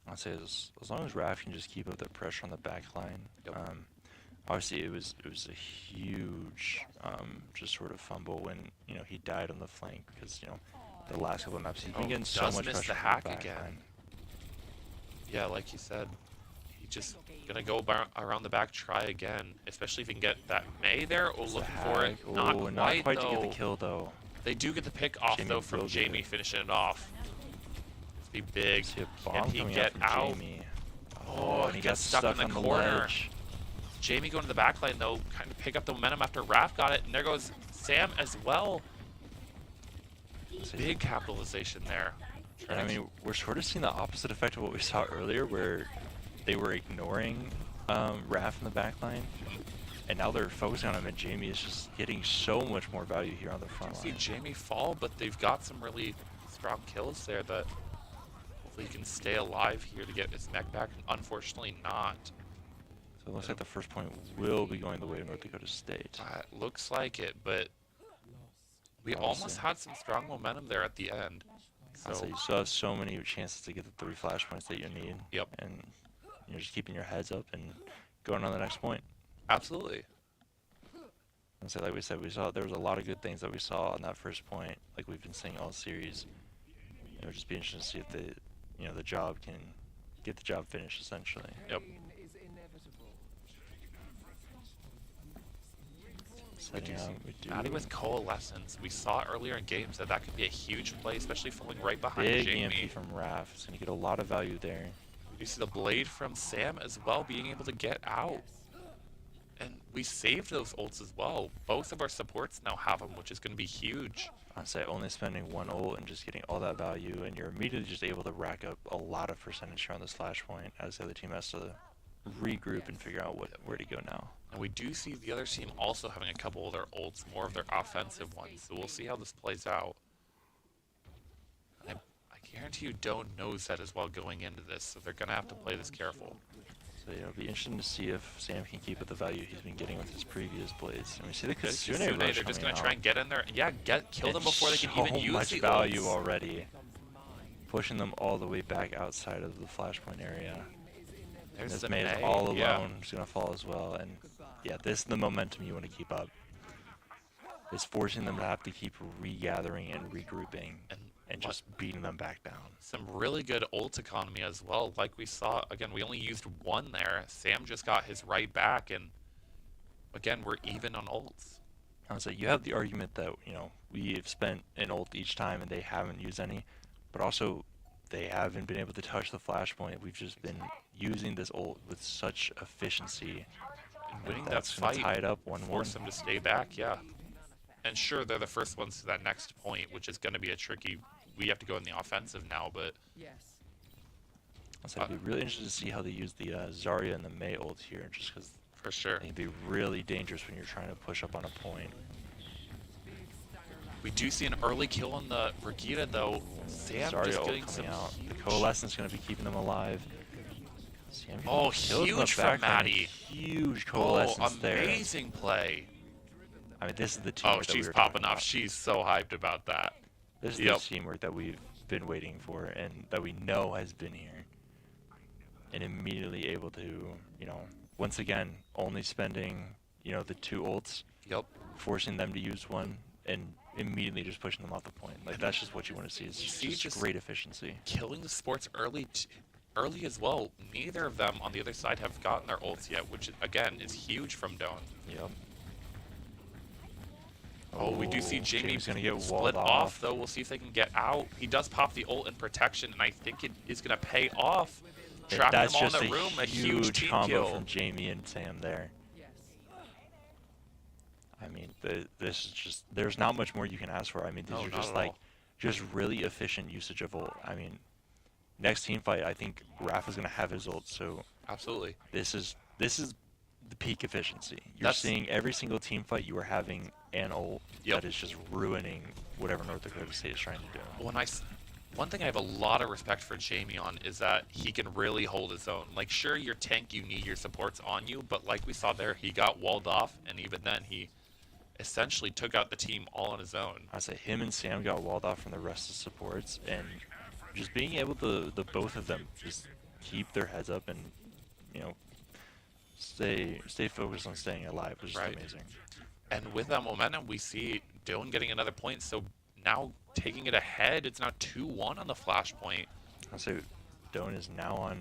I'd say as long as Raph can just keep up the pressure on the back line.
Yep.
Obviously, it was a huge just sort of fumble when he died on the flank because the last couple of maps he's been getting so much
miss
pressure
the
from
hack
the back
again.
line.
Yeah, like you said, he's just gonna go around the back, try again. Especially if he can get that May there. Oh,
It's a
looking for it.
hack.
Not
Oh,
quite
to
though.
get the kill though.
They do get the pick off
Jamie
though from
will get
Jamie
it.
finishing it off. Let's be big.
See a
Can
bomb
he
coming
get
from
out?
Jamie.
Oh,
and
he
he got
gets stuck
stuck
in the
on
corner.
ledge.
Jamie going to the back line though, kind of pick up the momentum after Raph got it, and there goes Sam as well. Big capitalization there.
And I mean, we're sort of seeing the opposite effect of what we saw earlier, where they were ignoring Raph in the back line, and now they're focusing on him, and Jamie is just getting so much more value here on the front
See
line.
Jamie fall, but they've got some really strong kills there that hopefully he can stay alive here to get his mech back. Unfortunately not.
So it looks like the first point will be going the way of North Dakota State.
Looks like it, but we almost had some strong momentum there at the end.
So you still have so many chances to get the 3 flash points that you need.
Yep.
And you're just keeping your heads up and going on the next point.
Absolutely.
And so like we said, there was a lot of good things that we saw on that first point, like we've been seeing all series. It would just be interesting to see if the job can get the job finished essentially.
Yep. Maddie with Coalescence, we saw earlier in games that could be a huge play, especially falling right behind
Big
Jamie.
EMP from Raph. It's going to get a lot of value there.
You see the blade from Sam as well, being able to get out. And we saved those ults as well. Both of our supports now have them, which is going to be huge.
I'd say only spending 1 ult and just getting all that value, and you're immediately just able to rack up a lot of percentage here on this flashpoint as the other team has to regroup and figure out where to go now.
And we do see the other team also having a couple of their ults, more of their offensive ones. So we'll see how this plays out. I guarantee you don't know that as well going into this, so they're going to have to play this careful.
So it'll be interesting to see if Sam can keep up the value he's been getting with his previous blades. And we see the Kitsune rush
They're just going to try and get in there. And yeah, kill them before they can even use
much
the
value
ults.
already. Pushing them all the way back outside of the flashpoint area.
There's
this
the
May is
May,
all alone.
yeah.
He's going to fall as well. And yeah, this is the momentum you want to keep up. It's forcing them to have to keep regathering and regrouping and just beating them back down.
Some really good ult economy as well. Like we saw, again, we only used 1 there. Sam just got his right back, and again, we're even on ults.
I would say you have the argument that, we've spent an ult each time and they haven't used any, but also they haven't been able to touch the flashpoint. We've just been using this ult with such efficiency.
And winning that
That's going
fight,
to tie it up 1-1.
force them to stay back, yeah. And sure, they're the first ones to that next point, which is going to be a tricky... We have to go in the offensive now, but...
So it'd be really interesting to see how they use the Zarya and the May ult here, just because
for sure.
it'd be really dangerous when you're trying to push up on a point.
We do see an early kill on the Brigitte, though. Sam
Zarya
just
ult
getting
coming
some...
out. The Coalescence going to be keeping them alive. Sam
Oh,
kills them
huge
back
from
line.
Maddie.
Huge
Oh,
Coalescence there.
amazing play.
I mean, this is the teamwork
Oh,
that we
she's
were
popping
talking
off.
about.
She's so hyped about that.
This is the teamwork that we've been waiting for and that we know has been here. And immediately able to, once again, only spending, the 2 ults, forcing them to use 1, and immediately just pushing them off the point. Like, that's just what you want to see. It's just great efficiency.
Killing the sports early as well. Neither of them on the other side have gotten their ults yet, which, again, is huge from Doan.
Yep.
Oh, we do see Jamie
Jamie's gonna get
split
walled
off, though. We'll see if they can get out. He does pop the ult in protection, and I think it is going to pay off. Trapping
That's
them all
just
in the room, a huge team
combo
kill.
from Jamie and Sam there. I mean, this is just, there's not much more you can ask for. I mean, these are just like, just really efficient usage of ult. I mean, next team fight, I think Raph is going to have his ult, so
absolutely.
This is the peak efficiency. You're seeing every single team fight you are having an ult that is just ruining whatever North Dakota State is trying to do.
one thing I have a lot of respect for Jamie on is that he can really hold his own. Like, sure, your tank, you need your supports on you, but like we saw there, he got walled off, and even then, he essentially took out the team all on his own.
I say him and Sam got walled off from the rest of the supports, and just being able to, the both of them, just keep their heads up and, you know, stay focused on staying alive was just amazing.
And with that momentum, we see Dylan getting another point, so now taking it ahead, it's now 2-1 on the flashpoint.
I say Doan is now on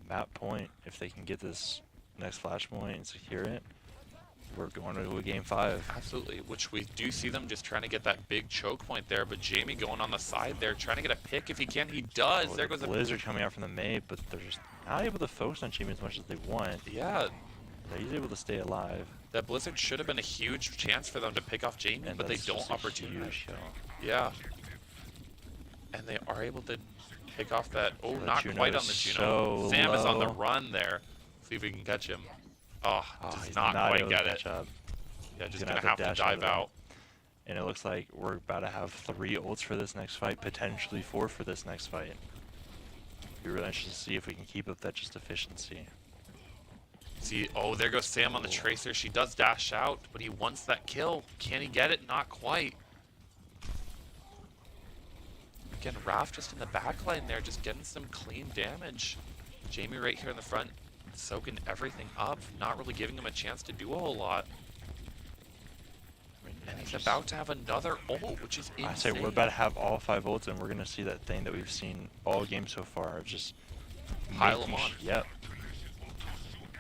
map point. If they can get this next flashpoint and secure it, we're going to a game 5.
Absolutely, which we do see them just trying to get that big choke point there, but Jamie going on the side there, trying to get a pick if he can. He does.
Oh,
there goes
the Blizzard coming out from the Mate, but they're just not able to focus on Jamie as much as they want.
Yeah.
He's able to stay alive.
That Blizzard should have been a huge chance for them to pick off Jamie,
And
but they don't opportunity. Yeah. And they are able to pick off that. Oh, not
Juno
quite on the Juno.
so
Sam is on the
low.
run there. See if we can catch him. Oh, does
he's
not quite
able
get
to
it.
catch up.
Yeah, just
He's
gonna have to
dash
dive
over
out.
And it looks like we're about to have 3 ults for this next fight, potentially 4 for this next fight. Be really interested to see if we can keep up that just efficiency.
See, oh, there goes Sam on the Tracer. She does dash out, but he wants that kill. Can he get it? Not quite. Again, Raph just in the back line there, just getting some clean damage. Jamie right here in the front, soaking everything up, not really giving him a chance to do a whole lot. And he's about to have another ult, which is insane.
I say we're about to have all 5 ults, and we're going to see that thing that we've seen all game so far. Just
pile them on.
Yep.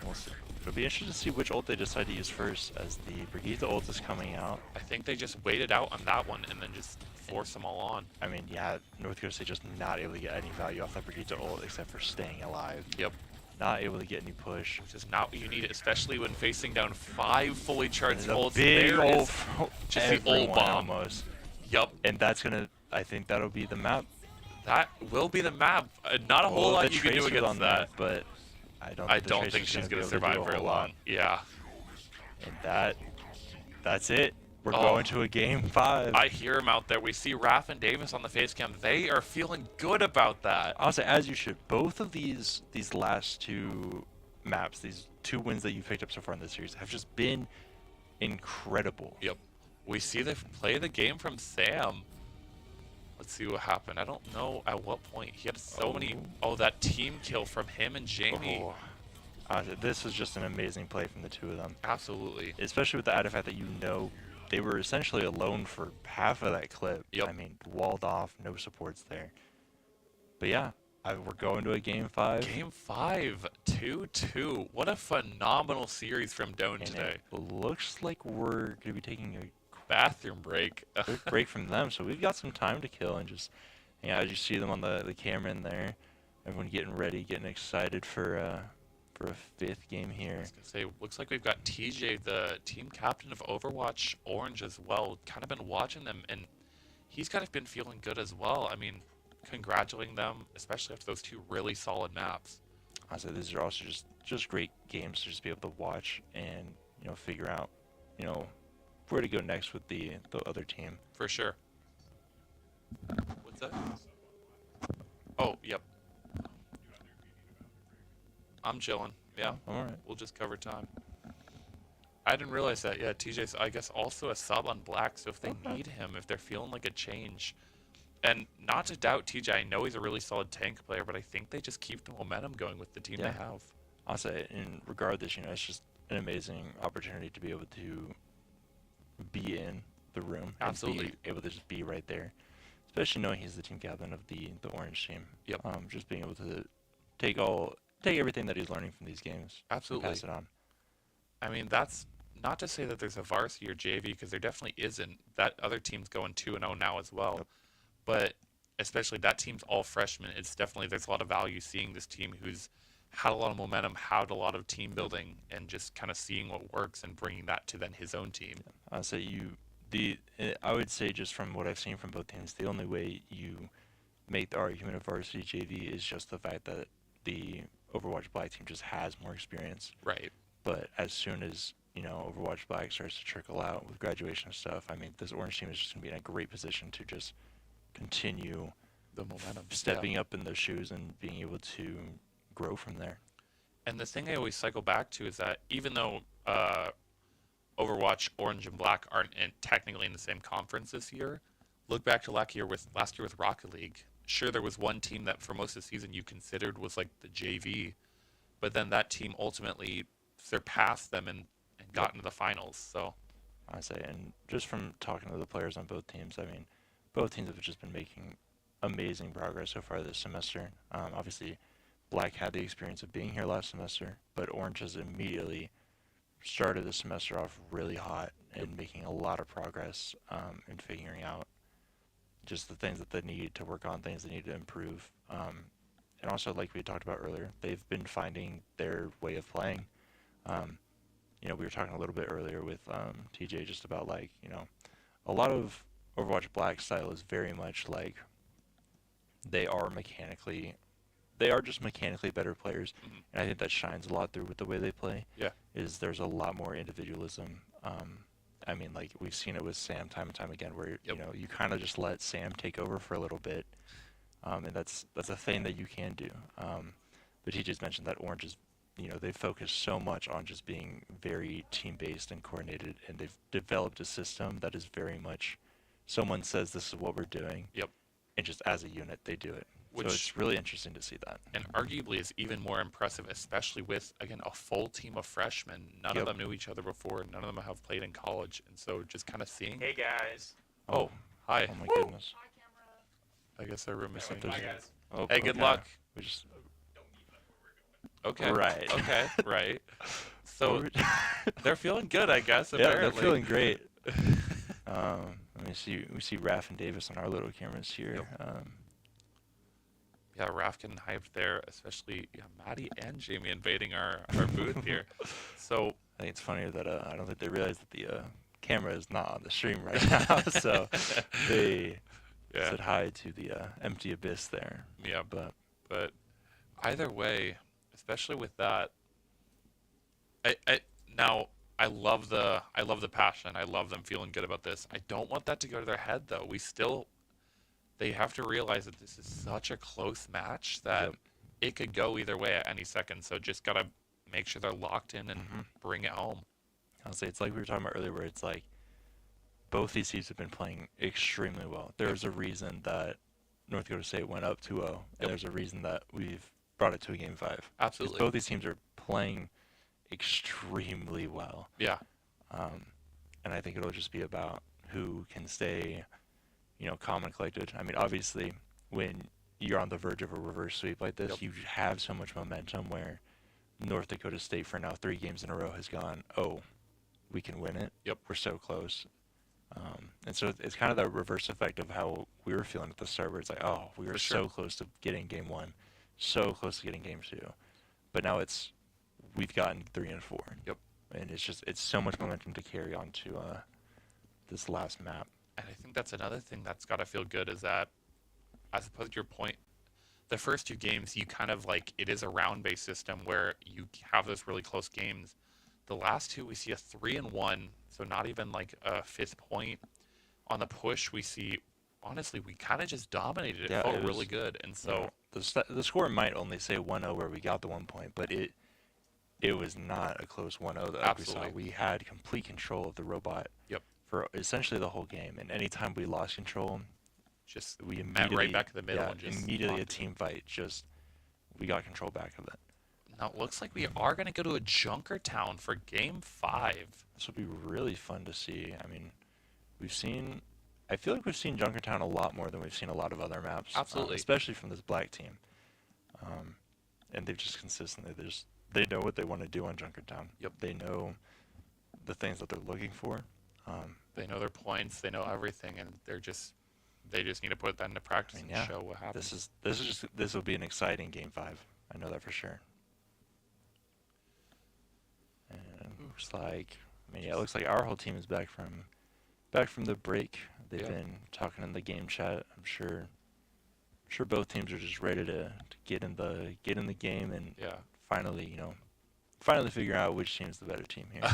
We'll see. It'll be interesting to see which ult they decide to use first, as the Brigitte ult is coming out.
I think they just waited out on that one and then just force them all on.
I mean, yeah, North Coast just not able to get any value off that Brigitte ult except for staying alive.
Yep.
Not able to get any push.
Which is not what you need, especially when facing down 5 fully charged ults.
Big
There
ult
is
for
just the ult bomb.
Almost.
Yep.
And that's gonna, I think that'll be the map.
That will be the map. Not a whole lot you can do against that.
But
I don't think she's going to survive very long. Yeah.
And that's it. We're going to a game 5.
I hear him out there. We see Raph and Davis on the face cam. They are feeling good about that.
Honestly, as you should. Both of these last 2 maps, these 2 wins that you picked up so far in this series, have just been incredible.
Yep. We see the play of the game from Sam. Let's see what happened. I don't know at what point. He had so many. Oh, that team kill from him and Jamie.
This was just an amazing play from the 2 of them.
Absolutely.
Especially with the added fact that they were essentially alone for half of that clip.
Yep.
I mean, walled off, no supports there. But yeah, we're going to a game 5.
Game 5, 2-2. What a phenomenal series from Doan today.
It looks like we're going to be taking a
bathroom break.
quick break from them, so we've got some time to kill and just, as you see them on the camera in there, everyone getting ready, getting excited for a 5th game here.
I was gonna say, looks like we've got TJ, the team captain of Overwatch Orange as well. Kind of been watching them, and he's kind of been feeling good as well. I mean, congratulating them, especially after those 2 really solid maps.
I said these are also just great games to just be able to watch and figure out where to go next with the other team.
For sure. What's that? Oh, yep. I'm chilling. Yeah.
All right.
We'll just cover time. I didn't realize that. Yeah, TJ's, I guess, also a sub on Black, so if they need him, if they're feeling like a change. And not to doubt TJ, I know he's a really solid tank player, but I think they just keep the momentum going with the team they have.
I'll say, in regard to this, it's just an amazing opportunity to be able to be in the room.
Absolutely.
And be able to just be right there. Especially knowing he's the team captain of the Orange team.
Yep.
Just being able to take everything that he's learning from these games.
Absolutely.
And pass it on.
I mean, that's not to say that there's a varsity or JV, because there definitely isn't. That other team's going 2-0 now as well.
Yep.
But especially that team's all freshmen. It's definitely, there's a lot of value seeing this team who's had a lot of momentum, had a lot of team building, and just kind of seeing what works and bringing that to then his own team.
I'll say I would say, just from what I've seen from both teams, the only way you make the argument of varsity JV is just the fact that the Overwatch Black team just has more experience.
Right.
But as soon as Overwatch Black starts to trickle out with graduation and stuff, I mean, this Orange team is just going to be in a great position to just continue
the momentum.
stepping up in those shoes and being able to grow from there.
And the thing I always cycle back to is that even though Overwatch, Orange, and Black aren't technically in the same conference this year, look back to last year with Rocket League. Sure, there was one team that for most of the season you considered was like the JV, but then that team ultimately surpassed them and got into the finals. So
I say, and just from talking to the players on both teams, I mean, both teams have just been making amazing progress so far this semester. Obviously, Black had the experience of being here last semester, but Orange has immediately started the semester off really hot and making a lot of progress in figuring out just the things that they need to work on, things they need to improve. And also, like we talked about earlier, they've been finding their way of playing. You know, we were talking a little bit earlier with TJ just about like, you know, a lot of Overwatch Black style is very much like they are just mechanically better players, and I think that shines a lot through with the way they play.
yeah,
Is there's a lot more individualism. I mean, like we've seen it with Sam time and time again, where you know you kind of just let Sam take over for a little bit, and that's a thing that you can do. But he just mentioned that Orange is, you know, they focus so much on just being very team-based and coordinated, and they've developed a system that is very much someone says this is what we're doing,
yep.
and just as a unit they do it.
Which,
so it's really interesting to see that.
And arguably is even more impressive, especially with, again, a full team of freshmen. None of them knew each other before. None of them have played in college. And so just kind of seeing.
Hey, guys.
Oh, hi.
Oh, my goodness.
I guess our room is saying.
Bye, guys.
Oh,
Hey, good
okay.
luck.
We just,
Okay.
Right.
Okay, right. So they're feeling good, I guess,
yeah,
apparently.
they're feeling great. Let me see. We see Raph and Davis on our little cameras here.
Yeah, Raph getting hyped there, especially Maddie and Jamie invading our booth here. So
I think it's funny that I don't think they realize that the camera is not on the stream right now, so they said hi to the empty abyss there.
yeah,
But
either way, especially with that, I love the passion. I love them feeling good about this. I don't want that to go to their head though. They have to realize that this is such a close match that it could go either way at any second. So just gotta make sure they're locked in and bring it home.
I'll say it's like we were talking about earlier, where it's like both these teams have been playing extremely well. There's a reason that North Dakota State went up 2-0, and there's a reason that we've brought it to a game 5.
Absolutely.
Both these teams are playing extremely well.
Yeah.
And I think it'll just be about who can stay, you know, calm and collected. I mean, obviously, when you're on the verge of a reverse sweep like this, you have so much momentum where North Dakota State for now 3 games in a row has gone, oh, we can win it.
Yep.
We're so close. And so it's kind of that reverse effect of how we were feeling at the start, where it's like, oh, we were so close to getting game 1, so close to getting game 2. But now we've gotten 3 and 4.
Yep.
And it's so much momentum to carry on to this last map.
And I think that's another thing that's got to feel good is that, as opposed to your point, the first 2 games, you kind of like, it is a round-based system where you have those really close games. The last 2, we see a 3-1, so not even like a 5th point. On the push, we see, honestly, we kind of just dominated it. It felt really good. And so
the score might only say 1-0 where we got the 1 point, but it was not a close 1-0 that we saw. We had complete control of the robot for essentially the whole game. And anytime we lost control, we immediately
right back in the middle and just
immediately a team fight. We got control back of it.
Now it looks like we are going to go to a Junkertown for Game 5.
This will be really fun to see. I mean, I feel like we've seen Junkertown a lot more than we've seen a lot of other maps.
Absolutely.
Especially from this Black team. And they've just consistently, they know what they want to do on Junkertown.
Yep.
They know the things that they're looking for.
They know their points. They know everything, and they just need to put that into practice and show what happens.
This will be an exciting Game 5. I know that for sure. And it looks like our whole team is back from the break. They've been talking in the game chat. I'm sure both teams are just ready to get in the game and finally figure out which team's the better team here.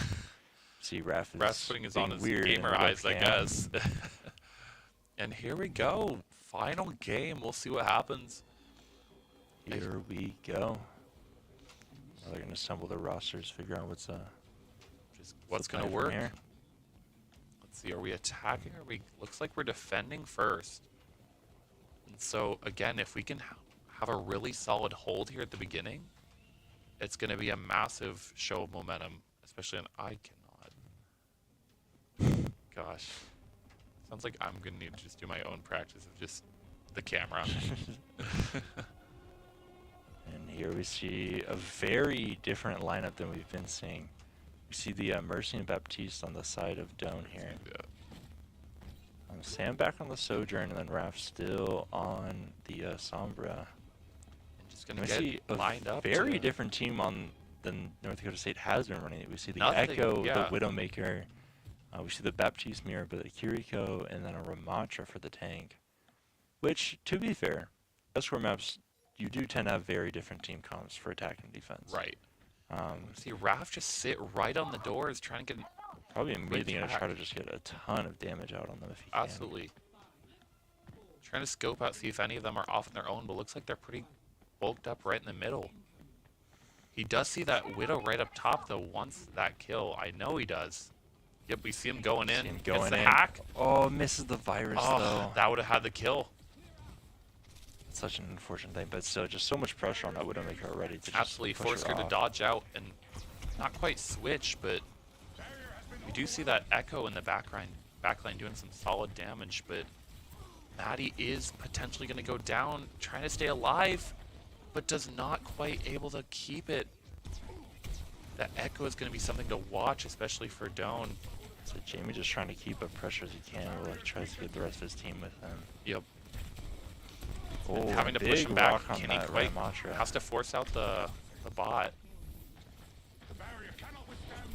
See,
Raph's putting his on his
weird
gamer eyes, I guess. And here we go. final game. We'll see what happens.
Here we go. Now they're gonna assemble their rosters, figure out what's
what's
the
gonna
plan from
work.
here.
Let's see. Are we attacking? Or looks like we're defending first. And so again, if we can have a really solid hold here at the beginning, it's gonna be a massive show of momentum. Especially on I cannot. Gosh. Sounds like I'm gonna need to just do my own practice of just the camera.
And here we see a very different lineup than we've been seeing. We see the Mercy and Baptiste on the side of Doan here.
Yeah.
Sam back on the Sojourn, and then Raph still on the Sombra.
And just gonna
We
get
see a
lined up.
very different team than North Dakota State has been running. We see the
Nothing,
Echo,
yeah.
the Widowmaker. We see the Baptiste mirror, but the Kiriko, and then a Ramatra for the tank. Which, to be fair, Escort maps, you do tend to have very different team comps for attack and defense.
Right. See Raph just sit right on the doors trying to get
Probably immediately going to
attack.
try to just get a ton of damage out on them if he can.
absolutely trying to scope out, see if any of them are off on their own, but looks like they're pretty bulked up right in the middle. He does see that Widow right up top though. Once that kill, I know he does. Yep, we see him going in.
See him
Gets
going
the
in.
hack.
Oh, misses the virus
Oh,
though.
that would have had the kill.
Such an unfortunate thing, but still, just so much pressure on that Widowmaker already to just
Absolutely
push
forced her to
off.
dodge out and not quite switch, but we do see that Echo in the backline doing some solid damage, but Maddie is potentially going to go down, trying to stay alive, but does not quite able to keep it. That Echo is going to be something to watch, especially for Doan.
So Jamie just trying to keep up pressure as he can while he tries to get the rest of his team with him.
Yep.
Oh,
Having to push
big
him back,
rock on
can he
that
quite?
Ramatra.
Has to force out the bot.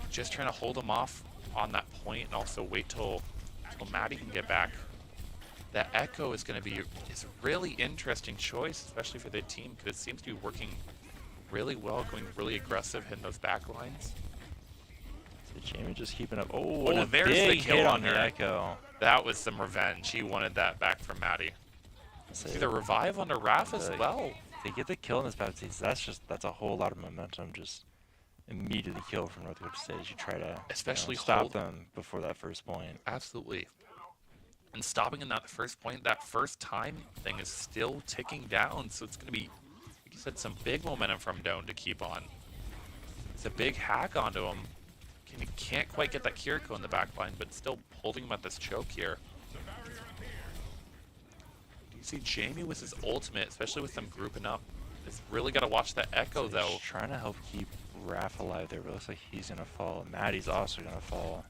Just trying to hold him off on that point and also wait till Maddie can get back. That Echo is going to be a really interesting choice, especially for the team, because it seems to be working really well, going really aggressive, hitting those back lines.
So Jamie just keeping up. Oh,
Oh,
and a
there's the
big
kill
hit
on
on the
her.
Echo.
That was some revenge. He wanted that back from Maddie.
So
See the revive onto Raph as
the-
well.
They get the kill in this Baptiste. That's a whole lot of momentum. Just immediately kill from North Dakota State as you try to
Especially
stop
hold-
them before that first point.
Absolutely. And stopping in that first point, that first time thing is still ticking down, so it's going to be, like you said, some big momentum from Doan to keep on. It's a big hack onto him. He can't quite get that Kiriko in the back line, but still holding him at this choke here. You see Jamie with his ultimate, especially with them grouping up. It's really got to watch that Echo,
So
though.
he's trying to help keep Raph alive there, but it looks like he's gonna fall. Maddie's also gonna fall.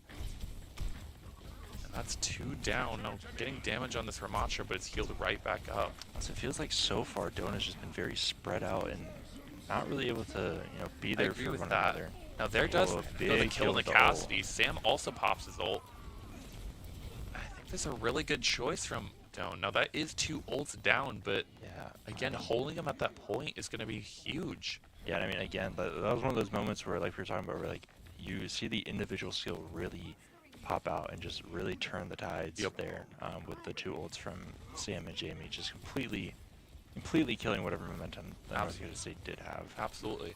And that's 2 down. Now getting damage on this Ramatra, but it's healed right back up.
So it feels like so far Doan has just been very spread out and not really able to, be there
I agree
for
with
one
that.
another.
Now there does
Oh,
go the
big
kill
kill
in the
with the ult.
Cassidy. Sam also pops his ult. I think this is a really good choice from Doan. Now that is 2 ults down, but
Yeah.
again, holding him at that point is going to be huge.
Yeah, I mean, again, that was one of those moments where, like we were talking about, where like you see the individual skill really pop out and just really turn the tides
Yep.
there with the 2 ults from Sam and Jamie, just completely killing whatever momentum that North Dakota State did have.
Absolutely.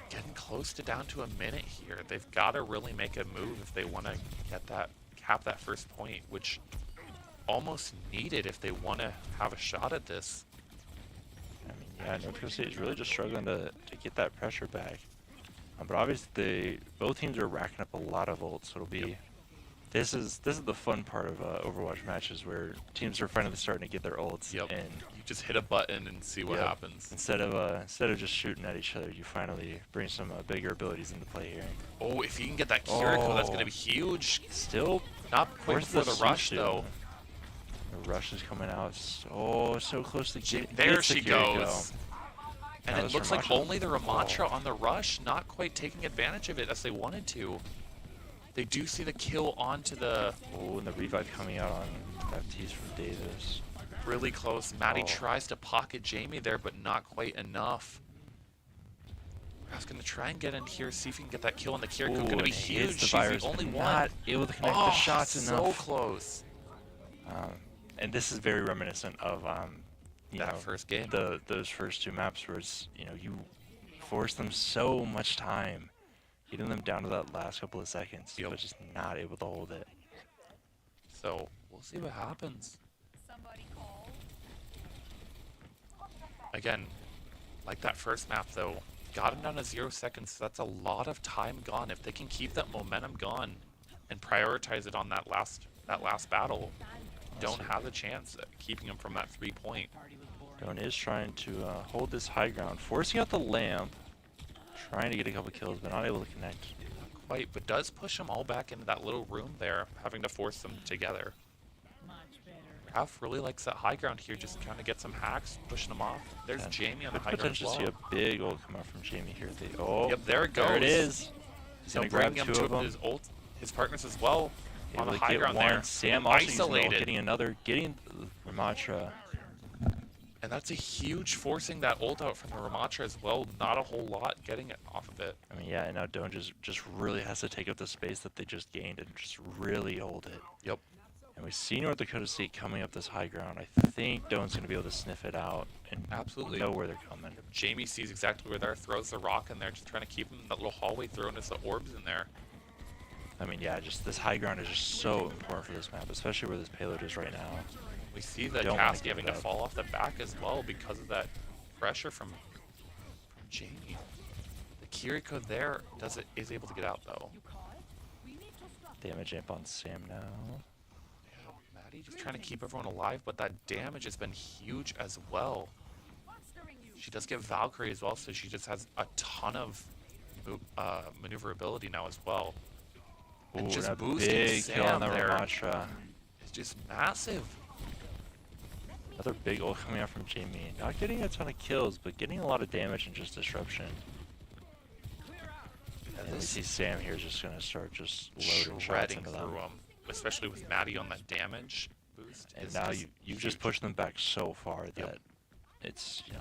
And getting close to down to a minute here. They've got to really make a move if they want to cap that first point, which almost needed if they want to have a shot at this.
I mean, yeah, North Dakota State is really just struggling to get that pressure back. But obviously, both teams are racking up a lot of ults, so it'll be. This is the fun part of Overwatch matches where teams are finally starting to get their ults,
Yep.
and
You just hit a button and see what
Yep.
happens.
instead of just shooting at each other, you finally bring some bigger abilities into play here.
Oh, if he can get that Kiriko, that's going to
Oh.
be huge.
Still,
Not quite
where's
before the rush,
Susu?
though.
The rush is coming out so close to get.
There
gets the
she
Kiriko.
goes. And
That
it
was
looks like
Ramatra.
only the Ramatra on the rush, not quite taking advantage of it as they wanted to. They do see the kill onto the
Oh, and the revive coming out on Baptiste from Davis.
really close. Maddie
Oh.
tries to pocket Jamie there, but not quite enough. I was going to try and get in here, see if he can get that kill on the Kiriko.
Ooh,
Going to be
and he hits
huge.
the
She's
virus,
the only
but
one.
not able to connect
Oh,
the shots
so
enough.
close.
and this is very reminiscent of you
That
know,
first game.
those first two maps where it's, you know, you force them so much time, getting them down to that last couple of seconds,
Yep.
but just not able to hold it.
So we'll see what happens. Again, like that first map though, got him down to 0 seconds. So that's a lot of time gone. If they can keep that momentum gone and prioritize it on that last battle, don't have a chance at keeping him from that 3-point.
Doan is trying to hold this high ground, forcing out the lamp, trying to get a couple kills, but not able to connect.
Quite, but does push them all back into that little room there, having to force them together. Ralph really likes that high ground here, just kind of get some hacks, pushing them off. There's Jamie on the high ground as well.
Potentially see a big ult come out from Jamie here. Oh,
yep, there it goes.
There it is. He's
So
gonna grab
bring him
two
to
of them.
his partners as well on
Able
the
to
high
get
ground
one.
there.
Sam also using the ult,
Isolated.
getting Ramatra.
And that's a huge forcing that ult out from the Ramatra as well. Not a whole lot getting it off of it.
I mean, yeah, and now Doan just really has to take up the space that they just gained and just really hold it.
Yep.
And we see North Dakota State coming up this high ground. I think Doan's going to be able to sniff it out and
Absolutely.
know where they're coming.
Jamie sees exactly where they're, throws the rock in there, just trying to keep him in that little hallway, throwing his orbs in there.
I mean, yeah, just this high ground is just so important for this map, especially where this payload is right now.
We see the
Don't wanna
Cassidy
give
having
it
to
up.
fall off the back as well because of that pressure from Jamie. The Kiriko there is able to get out though.
Damage amp on Sam now.
Yeah, Maddie just trying to keep everyone alive, but that damage has been huge as well. She does get Valkyrie as well, so she just has a ton of maneuverability now as well. And
Ooh,
just
that
boosting
big kill on
Sam
the
there
Ramatra.
is just massive.
Another big ult coming out from Jamie. Not getting a ton of kills, but getting a lot of damage and just disruption. And we see Sam here is just going to start just loading shots
Shredding
into
through
them.
them, especially with Maddie on that damage boost.
And
is
now
just
you've just
huge.
pushed them back so far that it's, you know,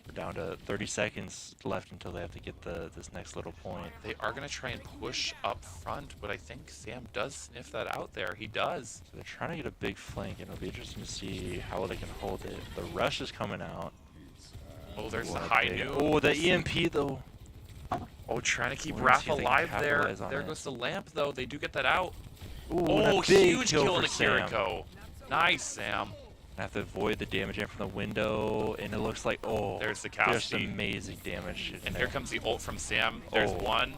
we're down to 30 seconds left until they have to get this next little point.
They are going to try and push up front, but I think Sam does sniff that out there. He does.
So they're trying to get a big flank, and it'll be interesting to see how well they can hold it. The rush is coming out.
Oh, there's the
What a
high
big-
noon.
Oh, the EMP though.
Oh, trying to keep
We're gonna
Raph
see if they can
alive there.
capitalize on
There
it.
goes the lamp, though. They do get that out.
Ooh, and
Oh,
a big
huge
kill
kill
for
to
Sam.
Kiriko. Nice, Sam.
I have to avoid the damage in from the window, and it looks like, oh,
There's the
there's
Cassidy.
amazing damage. in
And
there.
here comes the ult from Sam. There's
Oh.
one.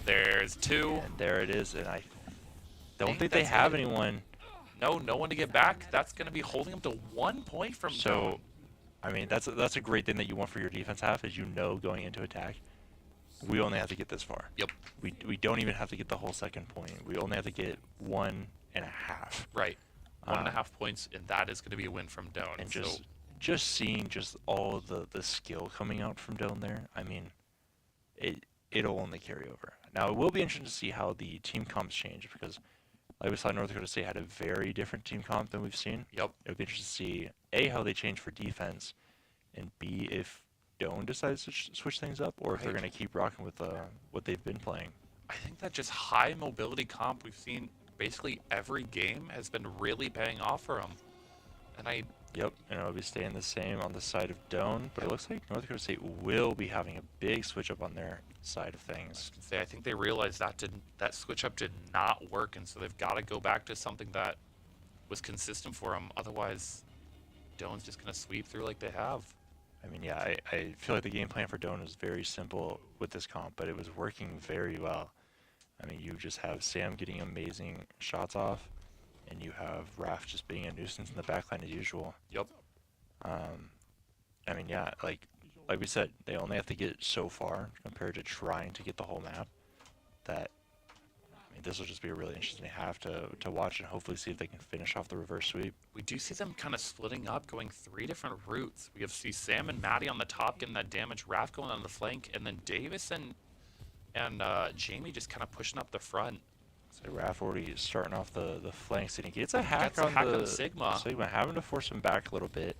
There's two.
And there it is, and I don't
think
think they
that's
have
it.
anyone.
No one to get back. That's going to be holding them to 1 point from
So,
Doan.
I mean, that's a great thing that you want for your defense half, is you know going into attack, we only have to get this far.
Yep.
We don't even have to get the whole second point. We only have to get 1.5.
Right. 1.5
Um,
points, and that is going to be a win from Doan.
And
So
just seeing just all of the skill coming out from Doan there, I mean, it'll only carry over. Now it will be interesting to see how the team comps change, because like we saw, North Dakota State had a very different team comp than we've seen.
Yep.
It'll be interesting to see A, how they change for defense, and B, if Doan decides to switch things up, or if they're
Right.
going to keep rocking with what they've been playing.
I think that just high mobility comp we've seen basically every game has been really paying off for them. And
Yep, and it'll be staying the same on the side of Doan, but it looks like North Dakota State will be having a big switch up on their side of things.
I think they realized that switch up did not work, and so they've got to go back to something that was consistent for them. Otherwise, Doan's just going to sweep through like they have.
I mean, yeah, I feel like the game plan for Doan was very simple with this comp, but it was working very well. I mean, you just have Sam getting amazing shots off, and you have Raph just being a nuisance in the backline as usual.
Yep.
I mean, yeah, like we said, they only have to get so far compared to trying to get the whole map. That, I mean, this will just be a really interesting half to watch, and hopefully see if they can finish off the reverse sweep.
We do see them kind of splitting up, going 3 different routes. We see Sam and Maddie on the top getting that damage, Raph going on the flank, and then Davis and Jamie just kind of pushing up the front.
So Raph already starting off the flanks, and he gets a hack
Gets a
on
hack
the
on Sigma.
Sigma, having to force him back a little bit.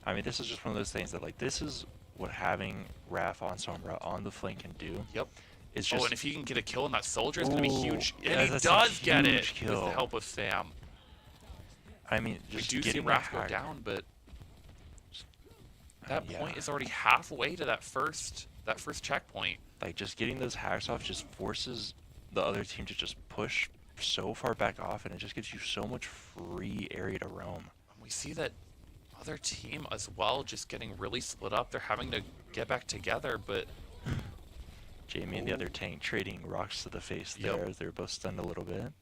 I mean, this is just one of those things that, like, this is what having Raph on Sombra on the flank can do.
Yep.
It's just,
And if he can get a kill on that soldier, it's going to be
Ooh,
huge.
yeah,
And he
that's a
does get it
huge
with
kill.
the help of Sam.
I mean,
We
just
do see
getting
Raph go
hacked.
down, but that point
Yeah.
is already halfway to that first checkpoint.
Like, just getting those hacks off just forces the other team to just push so far back off, and it just gives you so much free area to roam.
We see that other team as well just getting really split up. They're having to get back together, but
Jamie and the other tank trading rocks to the face
Yep.
there. They're both stunned a little bit.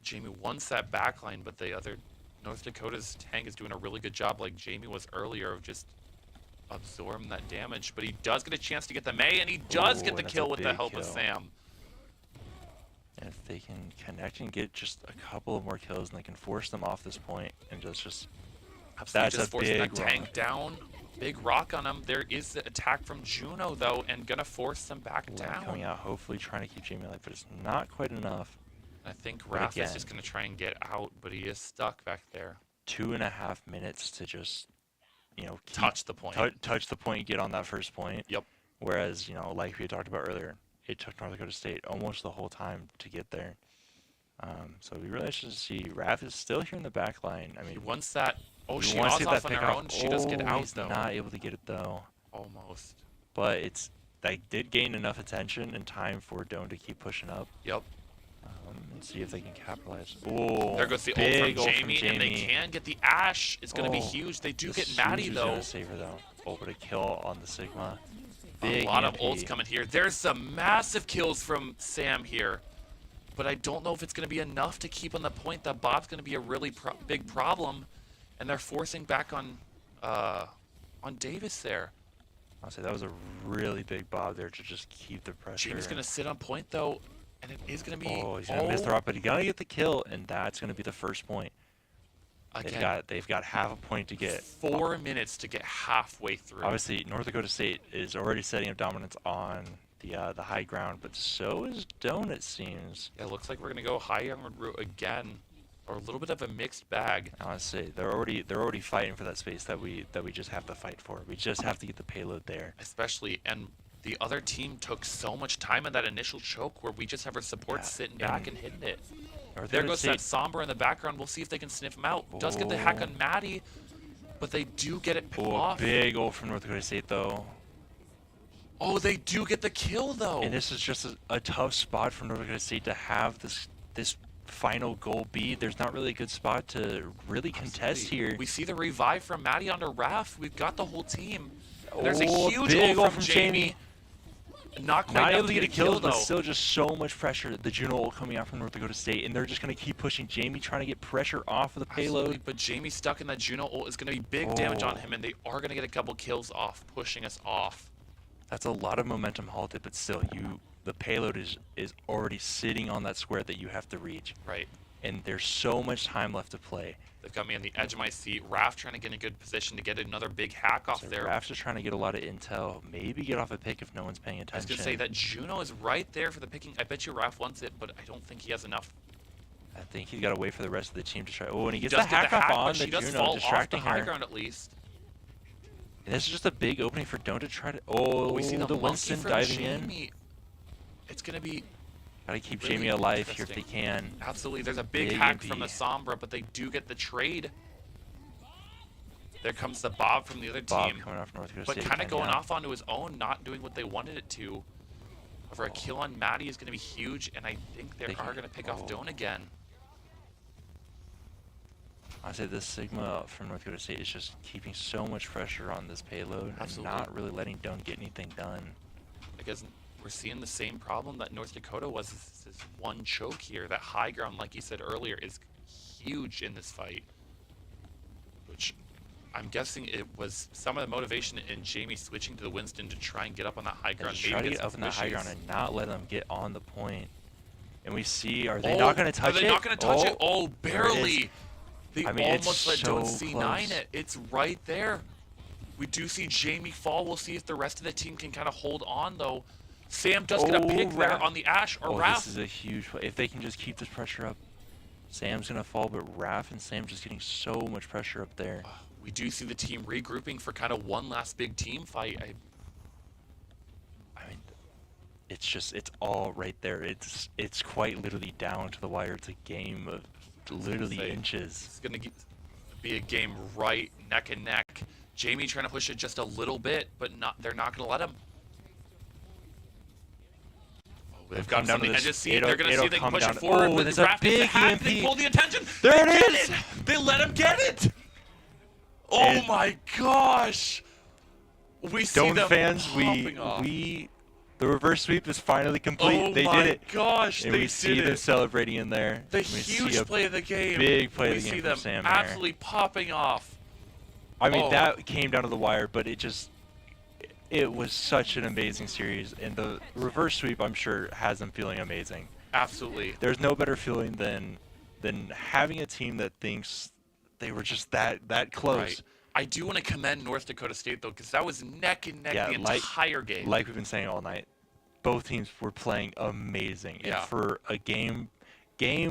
Jamie wants that backline, but the other North Dakota's tank is doing a really good job, like Jamie was earlier, of just absorbing that damage. But he does get a chance to get the May, and he does get the
That's a
kill with the
big
help of
kill.
Sam.
And if they can connect and get just a couple of more kills, and they can force them off this point, and just
Absolutely,
that's
just
a
forcing
big
that tank down. Big rock on him. There is the attack from Juno, though, and gonna force them back down.
coming out, hopefully trying to keep Jamie alive, but it's not quite enough.
I think
But
Raph is
again-
just gonna try and get out, but he is stuck back there.
2.5 minutes to just,
Touch the point.
touch the point, get on that first point.
Yep.
Whereas, like we had talked about earlier, it took North Dakota State almost the whole time to get there. So we really should see Raph is still here in the back line. I
He
mean,
wants that. Oh,
you
she
wanna
was
see
off
that
on
pick
her
off.
own. She does get out,
He's
though.
not able to get it though.
Almost.
But it's they did gain enough attention and time for Doan to keep pushing up
Yep.
and see if they can capitalize. Oh,
There goes the
big
ult from Jamie, and they can get the Ash. It's going to be
Oh,
huge. They do
The
get Maddie,
Suzu's
though.
gonna save her though. Oh, but a kill on the Sigma.
A
Big
lot of
EMP.
ults coming here. There's some massive kills from Sam here. But I don't know if it's going to be enough to keep on the point. That Bob's going to be a really big problem. And they're forcing back on Davis there.
I'll say that was a really big bob there to just keep the pressure.
Jamie's going to sit on point, though. And it is going to be...
Oh, he's gonna miss the rock, but he gotta get the kill, and that's gonna be the first point.
Again,
They've got half a point to get.
4 minutes to get halfway through.
Obviously, North Dakota State is already setting up dominance on the high ground, but so is Doan, it seems.
Yeah, it looks like we're going to go high armored route again. Or a little bit of a mixed bag.
Honestly, they're already fighting for that space that we just have to fight for. We just have to get the payload there.
Especially, and the other team took so much time in that initial choke where we just have our support sitting back and hitting it.
North
There
Dakota
goes that
State-
Sombra in the background. We'll see if they can sniff him out. Does get the hack on Maddie, but they do get it off.
Big ult from North Dakota State though.
Oh, they do get the kill though.
And this is just a tough spot for North Dakota State to have this final goal be. There's not really a good spot to really contest here.
We see the revive from Maddie onto Raph. We've got the whole team. There's a huge
big
ult
ult
from Jamie. Not quite
Not
enough
able to get a kill,
though.
but still just so much pressure. The Juno ult coming out from North Dakota State, and they're just going to keep pushing. Jamie trying to get pressure off of the payload.
Absolutely, but Jamie stuck in that Juno ult is going to be big damage on him, and they are going to get a couple kills off, pushing us off.
That's a lot of momentum halted, but still, the payload is already sitting on that square that you have to reach.
Right.
And there's so much time left to play.
They've got me on the edge of my seat. Raph trying to get in a good position to get another big hack off
So
there.
Raph's just trying to get a lot of intel, maybe get off a pick if no one's paying
I was
attention.
going to say that Juno is right there for the picking. I bet you Raph wants it, but I don't think he has enough.
I think he's got to wait for the rest of the team to try. Oh, and he gets
does
the
get
hack off on
but
the
she does
Juno,
fall off the
distracting
high
her.
ground at least.
And this is just a big opening for Doan to try to. Oh,
We see the monkey
Winston
from
diving in.
Jamie. It's going to be
Gotta keep
really
Jamie alive here if they
interesting.
can.
absolutely. There's a big
Big
hack
EMP.
from the Sombra, but they do get the trade. There comes the Bob from the other
Bob
team.
coming off North Dakota
But
State
kind of
again,
going
yeah.
off onto his own, not doing what they wanted it to. Over a kill on Maddie is going to be huge, and I think they
They
are
can-
going to pick off
oh.
Doan again.
I say this Sigma from North Dakota State is just keeping so much pressure on this payload
Absolutely.
and not really letting Doan get anything done.
Because we're seeing the same problem that North Dakota was. This one choke here. That high ground, like you said earlier, is huge in this fight. Which I'm guessing it was some of the motivation in Jamie switching to the Winston to try and get up on that high
They
ground.
just try to
maybe
get up in that high ground and not let them get on the point. And we see, are they
Oh,
not going to touch it?
Are they not going to touch it? Oh,
there it is.
barely. They
I mean, it's
almost let
so
Doan C9
close.
it. It's right there. We do see Jamie fall. We'll see if the rest of the team can kind of hold on, though. Sam does get a pick there
Raph.
on the Ash, or
Oh,
Raph.
this is a huge play. If they can just keep this pressure up, Sam's going to fall, but Raph and Sam just getting so much pressure up there.
We do see the team regrouping for kind of one last big team fight.
I mean, it's all right there. It's quite literally down to the wire. It's a game of literally
say,
inches.
It's gonna get be a game right neck and neck. Jamie trying to push it just a little bit, but they're not going to let him. Oh, they've got something. And just see, they're going to see if they can push it forward.
Oh, there's a big EMP.
They pull the attention.
There
they
it is.
They let him get it. Oh
and
my gosh. We see them
fans,
popping off.
the reverse sweep is finally complete.
Oh
they
my
did it.
Gosh,
and
they
we
did
see
it.
them celebrating in there.
The huge play of the game.
Big play of the game
We see
from
them
Sam
absolutely popping off.
I mean, that came down to the wire, but it was such an amazing series. And the reverse sweep, I'm sure, has them feeling amazing.
Absolutely.
There's no better feeling than having a team that thinks they were just that close.
Right. I do want to commend North Dakota State, though, because that was neck and neck the entire game.
Like we've been saying all night, both teams were playing amazing.
Yeah.
And for a game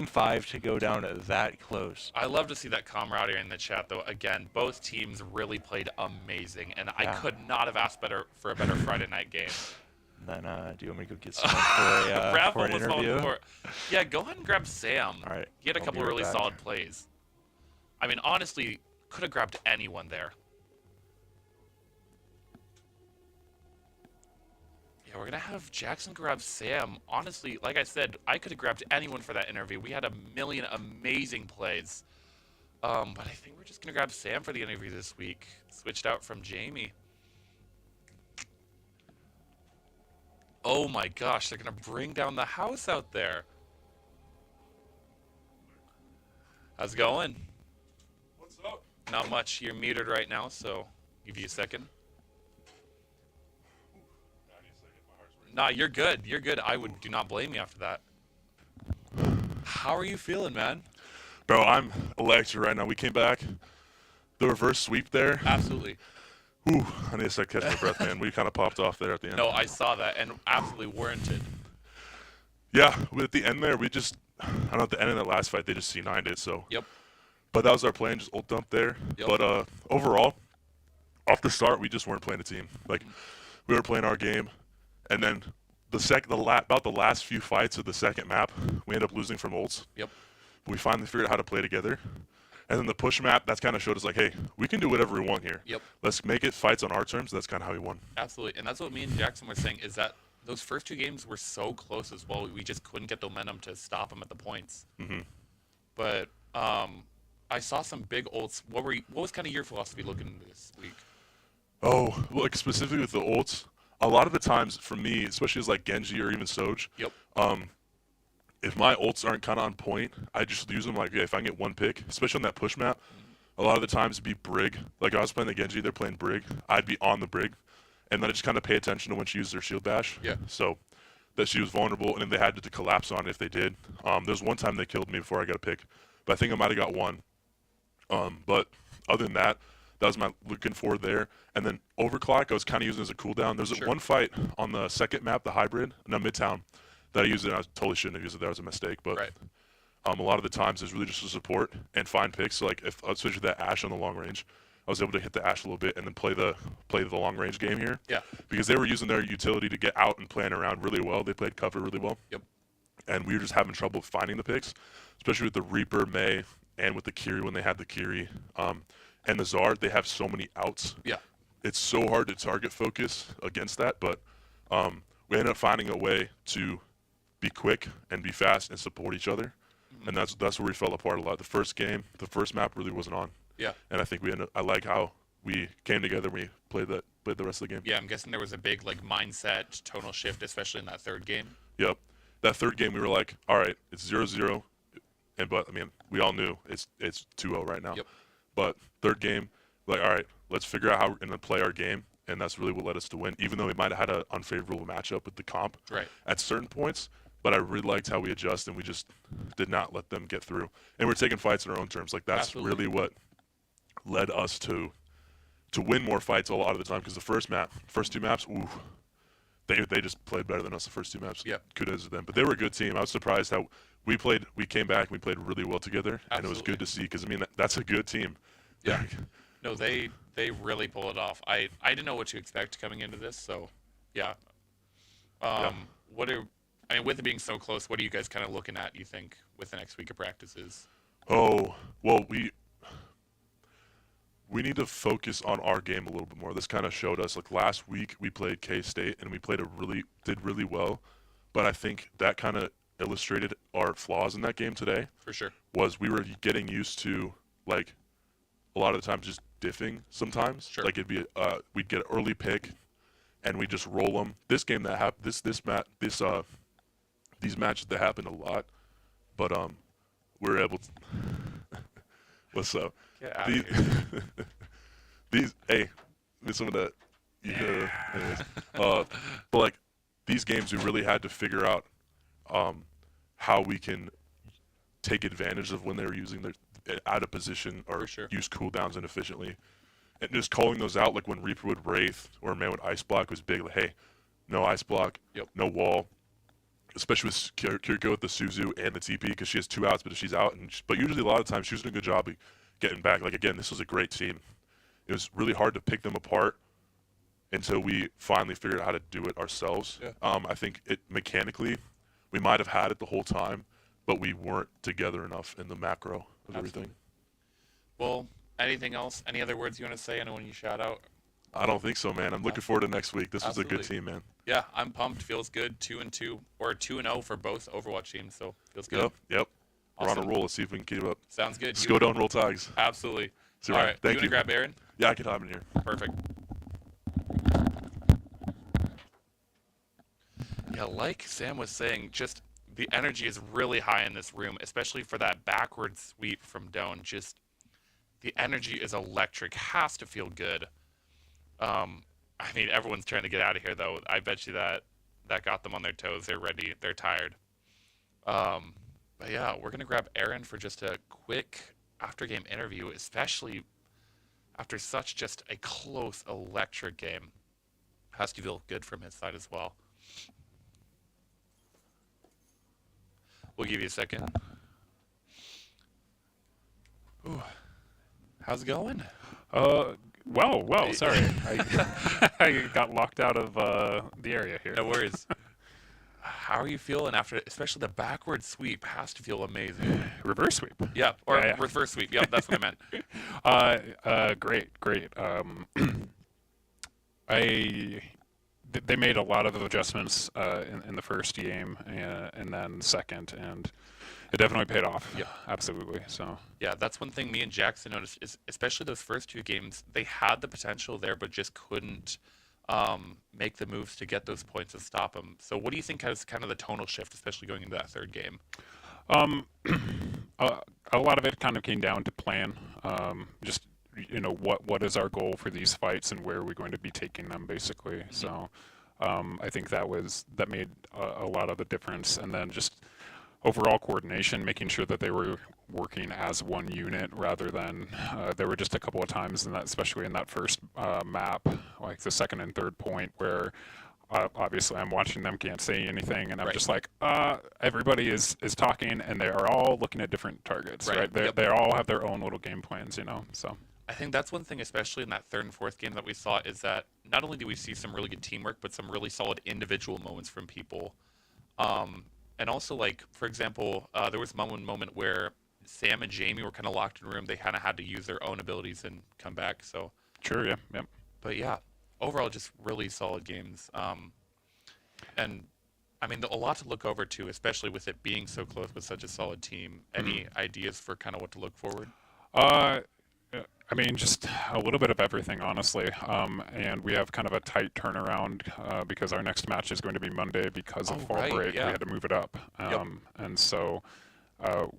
5 to go down that close.
I love to see that camaraderie in the chat, though. Again, both teams really played amazing, and I could not have asked for a better Friday night game.
Then, do you want me to go get someone for an interview?
Yeah, go ahead and grab Sam.
All right.
He had a couple of really solid plays. I mean, honestly, could have grabbed anyone there. Yeah, we're going to have Jackson grab Sam. Honestly, like I said, I could have grabbed anyone for that interview. We had a million amazing plays. But I think we're just going to grab Sam for the interview this week. Switched out from Jamie. Oh my gosh, they're going to bring down the house out there. How's it going?
What's up?
Not much. You're muted right now, so give you a second. Nah, you're good. You're good. I do not blame you after that. How are you feeling, man?
Bro, I'm electric right now. We came back. The reverse sweep there.
Absolutely.
Ooh, I need to catch my breath, man. We kind of popped off there at the end.
No, I saw that, and absolutely warranted.
Yeah, at the end there, I don't know, at the end of that last fight, they just C9'd it, so.
Yep.
But that was our plan, just ult dump there.
Yep.
But overall, off the start, we just weren't playing a team. Like, we were playing our game, and then about the last few fights of the second map, we ended up losing from ults.
Yep.
But we finally figured out how to play together. And then the push map, that's kind of showed us like, hey, we can do whatever we want here.
Yep.
Let's make it fights on our terms. That's kind of how we won.
Absolutely. And that's what me and Jackson were saying, is that those first two games were so close as well. We just couldn't get the momentum to stop them at the points.
Mm-hmm.
But I saw some big ults. What was kind of your philosophy looking into this week?
Oh, like specifically with the ults, a lot of the times for me, especially as like Genji or even Soj,
Yep.
if my ults aren't kind of on point, I just use them like, if I can get one pick, especially on that push map, a lot of the times it'd be Brig. Like I was playing the Genji, they're playing Brig. I'd be on the Brig, and then I just kind of pay attention to when she used their shield bash.
Yeah.
So that she was vulnerable, and then they had to collapse on it if they did. There's one time they killed me before I got a pick, but I think I might have got one. But other than that, that was my looking forward there. And then Overclock, I was kind of using as a cooldown. There's one fight on the second map, the hybrid, no, Midtown, that I used it, and I totally shouldn't have used it. That was a mistake. But a lot of the times it's really just to support and find picks. So like if especially that Ashe on the long range, I was able to hit the Ashe a little bit and then play the long range game here.
Yeah.
Because they were using their utility to get out and plan around really well. They played cover really well.
Yep.
And we were just having trouble finding the picks, especially with the Reaper, Mei, and with the Kiri when they had the Kiri. And the Zard, they have so many outs.
Yeah.
It's so hard to target focus against that, but we ended up finding a way to be quick and be fast and support each other. And that's where we fell apart a lot. The first map really wasn't on.
Yeah.
And I think I like how we came together and we played the rest of the game.
Yeah, I'm guessing there was a big mindset, tonal shift, especially in that third game.
Yep. That third game we were like, all right, it's 0-0. But I mean, we all knew it's 2-0 right now.
Yep.
But third game, like, all right, let's figure out how we're going to play our game. And that's really what led us to win, even though we might have had an unfavorable matchup with the comp at certain points. But I really liked how we adjusted, and we just did not let them get through. And we're taking fights in our own terms. Like, that's really what led us to win more fights a lot of the time. Because the first two maps, ooh, they just played better than us the first two maps.
Yeah.
Kudos to them. But they were a good team. I was surprised how we came back, and we played really well together.
Absolutely.
And it was good to see because, I mean, that's a good team.
Yeah. No, they really pull it off. I didn't know what to expect coming into this, so yeah. With it being so close, what are you guys kind of looking at, you think, with the next week of practices?
Oh, well, we need to focus on our game a little bit more. This kind of showed us, like last week we played K-State and we did really well, but I think that kind of illustrated our flaws in that game today.
For sure.
Was we were getting used to, like, a lot of the times just diffing sometimes.
Sure.
Like it'd be we'd get an early pick and we just roll them. This game that happened, these matches that happened a lot, but we're able to. What's up?
Get out of here.
There's some of that. Anyways, but like these games, we really had to figure out how we can take advantage of when they're using their out of position or use cooldowns inefficiently, and just calling those out. Like when Reaper would Wraith or man would Ice Block was big. Like, hey, no Ice Block, no wall. Especially with Kiriko with the Suzu and the TP because she has 2 outs, but if she's out, but usually a lot of times she was doing a good job of getting back. Like again, this was a great team. It was really hard to pick them apart until we finally figured out how to do it ourselves.
Yeah.
I think mechanically, we might have had it the whole time, but we weren't together enough in the macro of everything.
Well, anything else? Any other words you want to say? Anyone you shout out?
I don't think so, man. I'm looking forward to next week. This was a good team, man.
Yeah, I'm pumped. Feels good. 2-2 or 2-0 for both Overwatch teams, so feels good.
Yep.
Awesome.
We're on a roll. Let's see if we can keep it up.
Sounds good.
Let's go down, roll Tigers.
Absolutely.
See
All
right.
right.
Thank
you.
you.
Want to grab Aaron?
Yeah, I can hop in here.
Perfect. Yeah, like Sam was saying, just the energy is really high in this room, especially for that backward sweep from Doan. Just the energy is electric. Has to feel good. I mean, everyone's trying to get out of here, though. I bet you that got them on their toes. They're ready. They're tired. But yeah, we're going to grab Aaron for just a quick after-game interview, especially after such just a close, electric game. Has to feel good from his side as well. We'll give you a second. Ooh. How's it going?
Well, sorry. I got locked out of the area here.
No worries. How are you feeling after, especially the backward sweep has to feel amazing.
Reverse sweep.
Yeah, or
Yeah.
reverse sweep. Yeah, that's what I meant.
Great. They made a lot of adjustments in the first game and then second, and it definitely paid off.
Yeah,
absolutely. So
yeah, that's one thing me and Jackson noticed is especially those first 2 games, they had the potential there, but just couldn't make the moves to get those points to stop them. So what do you think has kind of the tonal shift, especially going into that 3rd game?
A lot of it kind of came down to plan. Just what is our goal for these fights and where are we going to be taking them, basically. Mm-hmm. So I think that made a lot of the difference, and then just overall coordination, making sure that they were working as one unit rather than there were just a couple of times in that, especially in that first map, like the 2nd and 3rd point, where obviously I'm watching them, can't say anything, and I'm just like, everybody is talking, and they are all looking at different targets, right? They all have their own little game plans, so.
I think that's one thing, especially in that 3rd and 4th game that we saw, is that not only do we see some really good teamwork, but some really solid individual moments from people. And also, like, for example, there was one moment where Sam and Jamie were kind of locked in a room. They kind of had to use their own abilities and come back. So
sure, yeah.
But yeah, overall, just really solid games. And I mean, a lot to look over to, especially with it being so close with such a solid team. Any ideas for kind of what to look forward?
I mean, just a little bit of everything, honestly. And we have kind of a tight turnaround because our next match is going to be Monday because of fall break.
Yeah.
We had to move it up. And so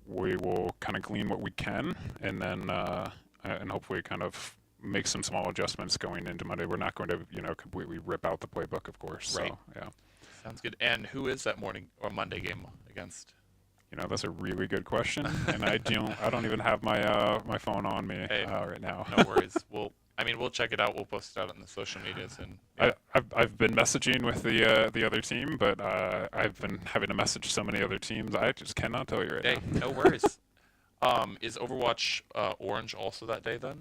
we will kind of glean what we can and then and hopefully kind of make some small adjustments going into Monday. We're not going to, completely rip out the playbook, of course.
Right.
So, yeah.
Sounds good. And who is that morning or Monday game against?
That's a really good question, and I don't even have my phone on me right now.
No worries. We'll check it out. We'll post it out on the social medias, and yeah.
I've been messaging with the other team, but I've been having to message so many other teams. I just cannot tell you right now.
No worries. Is Overwatch Orange also that day then?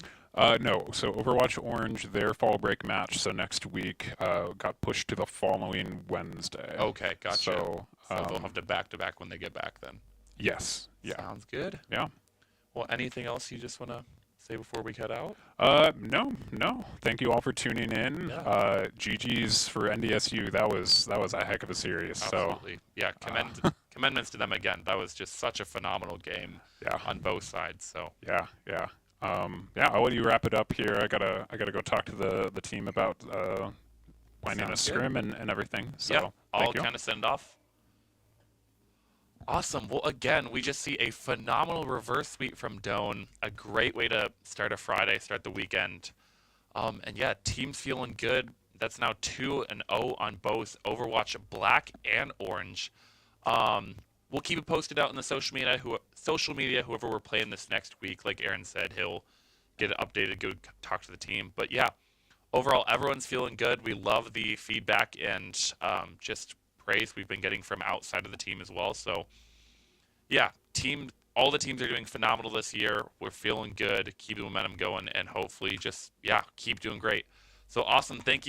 No. So Overwatch Orange, their fall break match, so next week, got pushed to the following Wednesday.
Okay, gotcha.
So
they'll have to back-to-back when they get back then.
Yes. Yeah.
Sounds good.
Yeah.
Well, anything else you just want to say before we cut out?
No. Thank you all for tuning in.
Yeah.
GG's for NDSU. That was a heck of a series.
Absolutely. Yeah, commendments to them again. That was just such a phenomenal game
Yeah.
on both sides. So
Yeah. I'll let you wrap it up here. I gotta go talk to the team about planning a
Sounds
scrim and everything. So
yeah, I'll
thank you.
kind of send off. Awesome. Well, again, we just see a phenomenal reverse sweep from Doan. A great way to start a Friday, start the weekend. And yeah, team's feeling good. That's now 2-0 on both Overwatch Black and Orange. We'll keep it posted out in the social media. Whoever we're playing this next week, like Aaron said, he'll get it updated. Go talk to the team. But yeah, overall, everyone's feeling good. We love the feedback and just praise we've been getting from outside of the team as well. So yeah, all the teams are doing phenomenal this year. We're feeling good. Keep the momentum going, and hopefully just keep doing great. So awesome. Thank you.